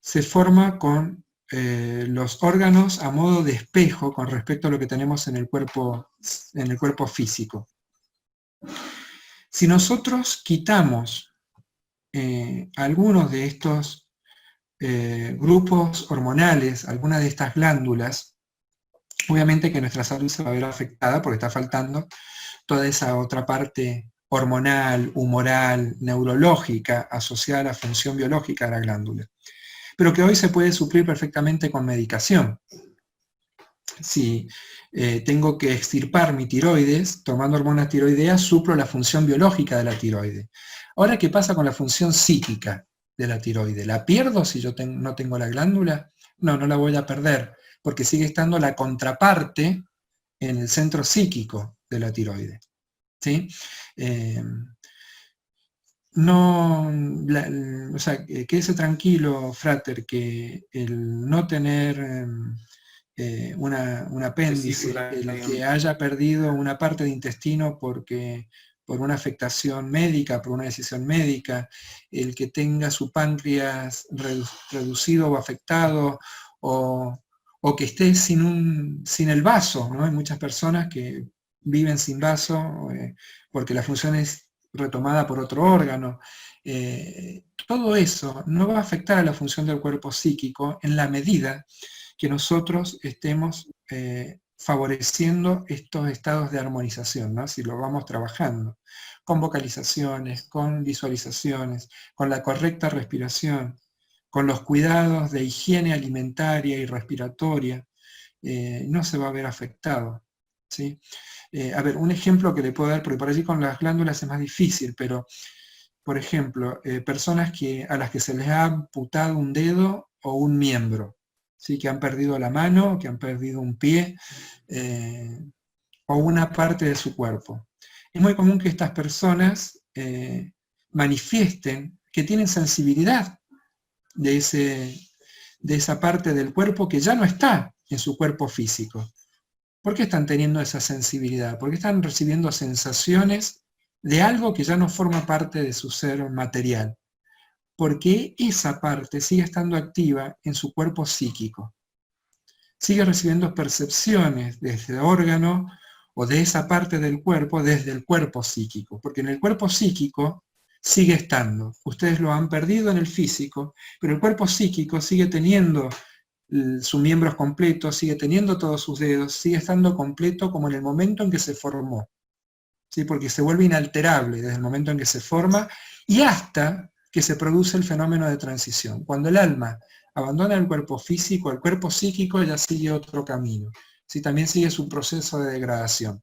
se forma con los órganos a modo de espejo con respecto a lo que tenemos en el cuerpo físico. Si nosotros quitamos algunos de estos grupos hormonales, algunas de estas glándulas, obviamente que nuestra salud se va a ver afectada porque está faltando toda esa otra parte hormonal, humoral, neurológica, asociada a la función biológica de la glándula, pero que hoy se puede suplir perfectamente con medicación. Si tengo que extirpar mi tiroides, tomando hormona tiroidea, suplo la función biológica de la tiroide. Ahora, ¿qué pasa con la función psíquica de la tiroide? ¿La pierdo si yo no tengo la glándula? No, no la voy a perder, porque sigue estando la contraparte en el centro psíquico de la tiroide. ¿Sí? O sea, quédese tranquilo, frater, que el no tener un apéndice, el que haya perdido una parte de intestino por una afectación médica, por una decisión médica, el que tenga su páncreas reducido o afectado, o que esté sin el vaso, ¿no? Hay muchas personas que viven sin vaso porque la función es retomada por otro órgano. Todo eso no va a afectar a la función del cuerpo psíquico en la medida que nosotros estemos favoreciendo estos estados de armonización, ¿no? Si lo vamos trabajando, con vocalizaciones, con visualizaciones, con la correcta respiración, con los cuidados de higiene alimentaria y respiratoria, no se va a ver afectado, ¿sí? A ver, un ejemplo que le puedo dar, porque por allí con las glándulas es más difícil, pero, por ejemplo, personas a las que se les ha amputado un dedo o un miembro, ¿sí? Que han perdido la mano, que han perdido un pie, o una parte de su cuerpo. Es muy común que estas personas manifiesten que tienen sensibilidad de esa parte del cuerpo que ya no está en su cuerpo físico. ¿Por qué están teniendo esa sensibilidad? Porque están recibiendo sensaciones de algo que ya no forma parte de su ser material. Porque esa parte sigue estando activa en su cuerpo psíquico. Sigue recibiendo percepciones de ese órgano o de esa parte del cuerpo desde el cuerpo psíquico. Porque en el cuerpo psíquico sigue estando. Ustedes lo han perdido en el físico, pero el cuerpo psíquico sigue teniendo sus miembros completos, sigue teniendo todos sus dedos, sigue estando completo como en el momento en que se formó. ¿Sí? Porque se vuelve inalterable desde el momento en que se forma y hasta que se produce el fenómeno de transición. Cuando el alma abandona el cuerpo físico, el cuerpo psíquico ya sigue otro camino. ¿Sí? También sigue su proceso de degradación.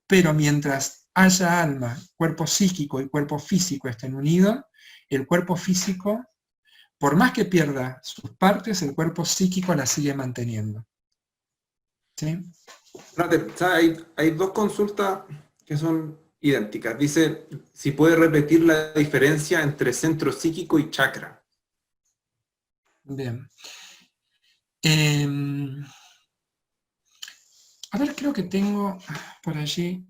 Pero mientras haya alma, cuerpo psíquico y cuerpo físico estén unidos, el cuerpo físico por más que pierda sus partes, el cuerpo psíquico las sigue manteniendo. ¿Sí? Hay dos consultas que son idénticas. Dice, si puede repetir la diferencia entre centro psíquico y chakra. Bien. A ver, creo que tengo por allí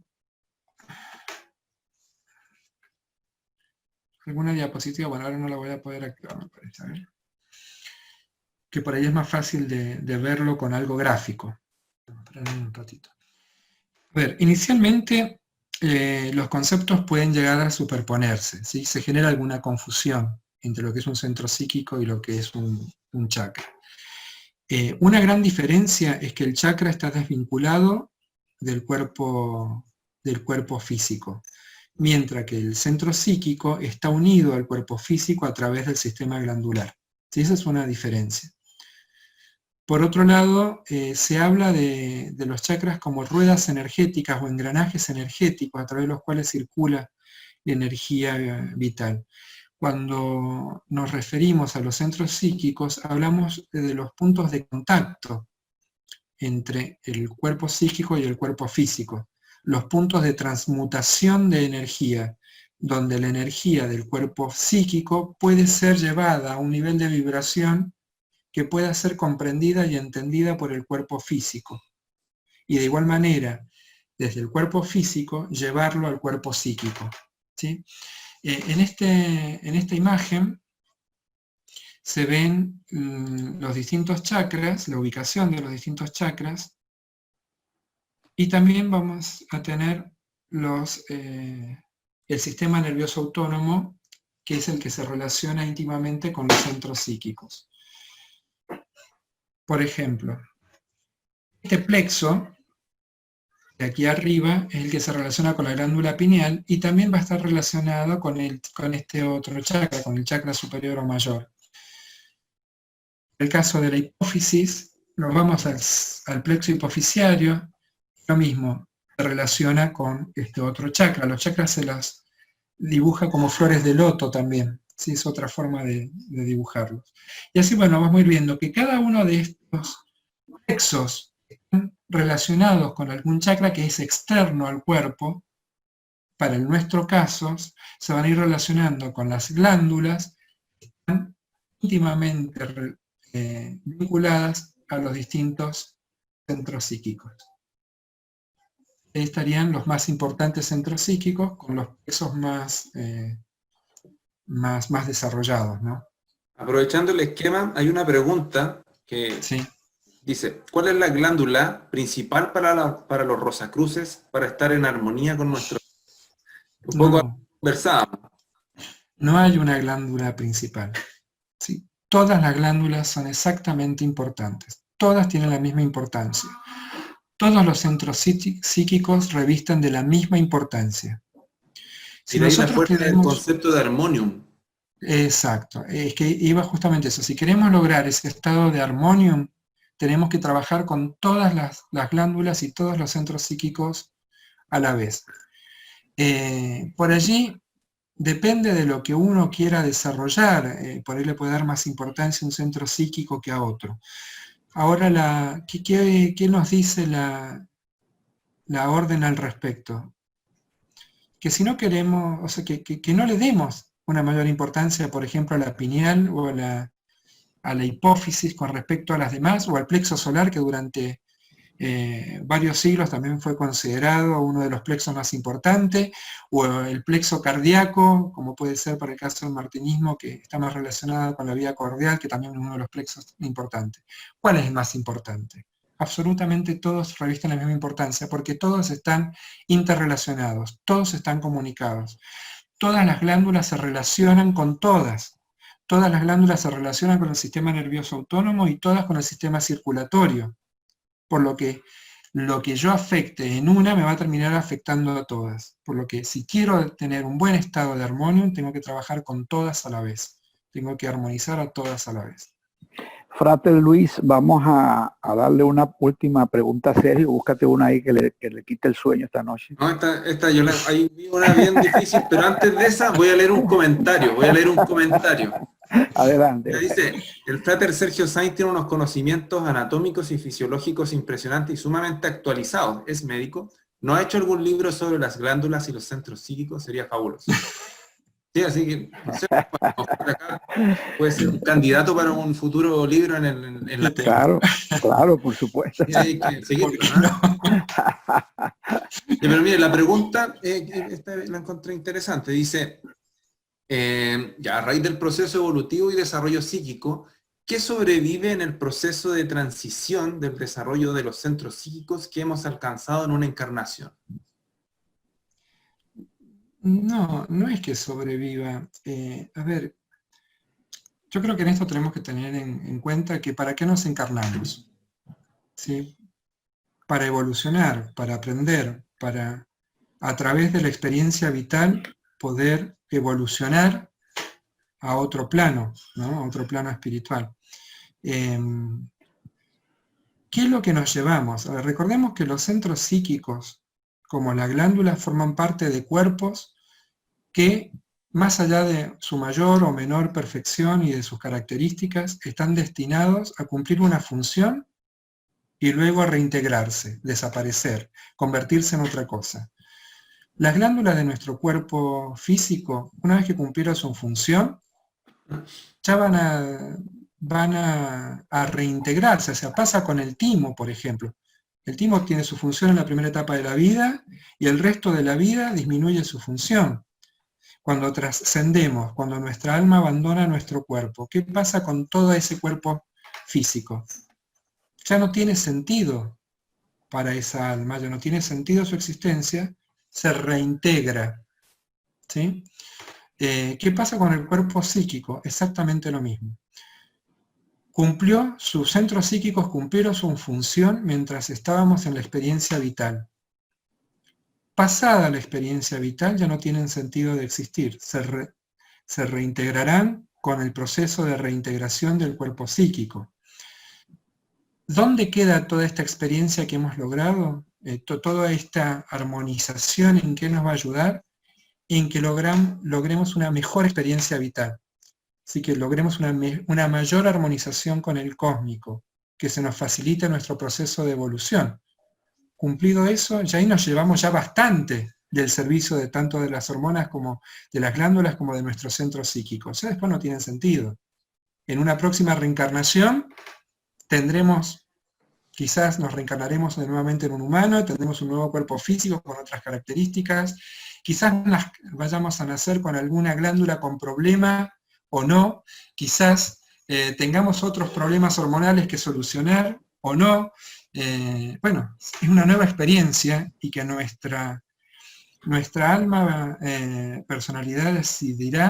alguna diapositiva. Bueno, ahora no la voy a poder activar, me parece. A ver. Que por ahí es más fácil de verlo con algo gráfico. Esperen un ratito. A ver, inicialmente los conceptos pueden llegar a superponerse, ¿sí? Se genera alguna confusión entre lo que es un centro psíquico y lo que es un chakra. Una gran diferencia es que el chakra está desvinculado del cuerpo físico, mientras que el centro psíquico está unido al cuerpo físico a través del sistema glandular. ¿Sí? Esa es una diferencia. Por otro lado, se habla de los chakras como ruedas energéticas o engranajes energéticos a través de los cuales circula la energía vital. Cuando nos referimos a los centros psíquicos, hablamos de los puntos de contacto entre el cuerpo psíquico y el cuerpo físico, los puntos de transmutación de energía, donde la energía del cuerpo psíquico puede ser llevada a un nivel de vibración que pueda ser comprendida y entendida por el cuerpo físico. Y de igual manera, desde el cuerpo físico, llevarlo al cuerpo psíquico. ¿Sí? En esta imagen se ven los distintos chakras, la ubicación de los distintos chakras, y también vamos a tener el sistema nervioso autónomo, que es el que se relaciona íntimamente con los centros psíquicos. Por ejemplo, este plexo, de aquí arriba, es el que se relaciona con la glándula pineal y también va a estar relacionado con este otro chakra, con el chakra superior o mayor. En el caso de la hipófisis, nos vamos al plexo hipofisiario, lo mismo, se relaciona con este otro chakra. Los chakras se las dibuja como flores de loto también. Sí, es otra forma de dibujarlos. Y así, bueno, vamos a ir viendo que cada uno de estos plexos están relacionados con algún chakra que es externo al cuerpo. Para nuestro caso, se van a ir relacionando con las glándulas que están íntimamente vinculadas a los distintos centros psíquicos. Ahí estarían los más importantes centros psíquicos con los plexos más desarrollados, ¿no? Aprovechando el esquema, hay una pregunta que Sí. dice, ¿cuál es la glándula principal para los Rosacruces para estar en armonía con nuestro... Un poco conversábamos. No hay una glándula principal. ¿Sí? Todas las glándulas son exactamente importantes. Todas tienen la misma importancia. Todos los centros psíquicos revisten de la misma importancia. Si nosotros queremos el concepto de armonium. Exacto, es que iba justamente eso. Si queremos lograr ese estado de armonium, tenemos que trabajar con todas las glándulas y todos los centros psíquicos a la vez. Por allí depende de lo que uno quiera desarrollar, por ahí le puede dar más importancia a un centro psíquico que a otro. Ahora, ¿qué nos dice la orden al respecto? Que si no queremos, o sea, que no le demos una mayor importancia, por ejemplo, a la pineal o a la hipófisis con respecto a las demás, o al plexo solar, que durante varios siglos también fue considerado uno de los plexos más importantes, o el plexo cardíaco, como puede ser para el caso del martinismo, que está más relacionado con la vía cordial, que también es uno de los plexos importantes. ¿Cuál es el más importante? Absolutamente todos revisten la misma importancia, porque todos están interrelacionados, todos están comunicados. Todas las glándulas se relacionan con todas. Todas las glándulas se relacionan con el sistema nervioso autónomo y todas con el sistema circulatorio. Por lo que yo afecte en una me va a terminar afectando a todas. Por lo que si quiero tener un buen estado de armonio, tengo que trabajar con todas a la vez. Tengo que armonizar a todas a la vez. Frater Luis, vamos a darle una última pregunta a Sergio. Búscate una ahí que le quite el sueño esta noche. No, yo hay una bien difícil, pero antes de esa voy a leer un comentario. Adelante. Dice, el frater Sergio Sainz tiene unos conocimientos anatómicos y fisiológicos impresionantes y sumamente actualizados. Es médico. ¿No ha hecho algún libro sobre las glándulas y los centros psíquicos? Sería fabuloso. Sí, así que no sé, acá puede ser un candidato para un futuro libro en la Claro, claro, por supuesto. Y hay que seguir, ¿no? Pero mire, la pregunta, esta la encontré interesante, dice, ya a raíz del proceso evolutivo y desarrollo psíquico, ¿qué sobrevive en el proceso de transición del desarrollo de los centros psíquicos que hemos alcanzado en una encarnación? No, no es que sobreviva. A ver, yo creo que en esto tenemos que tener en cuenta que ¿para qué nos encarnamos? ¿Sí? Para evolucionar, para aprender, para a través de la experiencia vital poder evolucionar a otro plano, ¿no? A otro plano espiritual. ¿Qué es lo que nos llevamos? A ver, recordemos que los centros psíquicos, como las glándulas, forman parte de cuerpos que, más allá de su mayor o menor perfección y de sus características, están destinados a cumplir una función y luego a reintegrarse, desaparecer, convertirse en otra cosa. Las glándulas de nuestro cuerpo físico, una vez que cumplieron su función, ya van a reintegrarse. O sea, pasa con el timo, por ejemplo. El timo tiene su función en la primera etapa de la vida y el resto de la vida disminuye su función. Cuando trascendemos, cuando nuestra alma abandona nuestro cuerpo, ¿qué pasa con todo ese cuerpo físico? Ya no tiene sentido para esa alma, ya no tiene sentido su existencia, se reintegra. ¿Sí? ¿Qué pasa con el cuerpo psíquico? Exactamente lo mismo. Sus centros psíquicos cumplieron su función mientras estábamos en la experiencia vital. Pasada la experiencia vital ya no tienen sentido de existir, se reintegrarán con el proceso de reintegración del cuerpo psíquico. ¿Dónde queda toda esta experiencia que hemos logrado? Toda esta armonización, ¿en qué nos va a ayudar? En que logremos una mejor experiencia vital. Así que logremos una mayor armonización con el cósmico, que se nos facilite nuestro proceso de evolución. Cumplido eso, ya ahí nos llevamos ya bastante del servicio de tanto de las hormonas como de las glándulas como de nuestros centros psíquicos. Ya después no tienen sentido. En una próxima reencarnación quizás nos reencarnaremos nuevamente en un humano, tendremos un nuevo cuerpo físico con otras características, quizás vayamos a nacer con alguna glándula con problema o no, quizás tengamos otros problemas hormonales que solucionar o no. Bueno, es una nueva experiencia y que nuestra alma, personalidad decidirá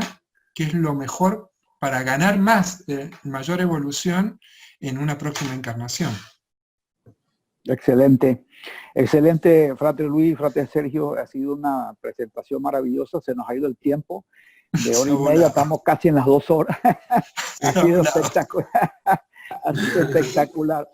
qué es lo mejor para ganar mayor evolución en una próxima encarnación. Excelente, excelente, Frater Luis, Frater Sergio, ha sido una presentación maravillosa, se nos ha ido el tiempo, de hora y media, estamos casi en las 2 horas, ha sido espectacular, ha sido espectacular.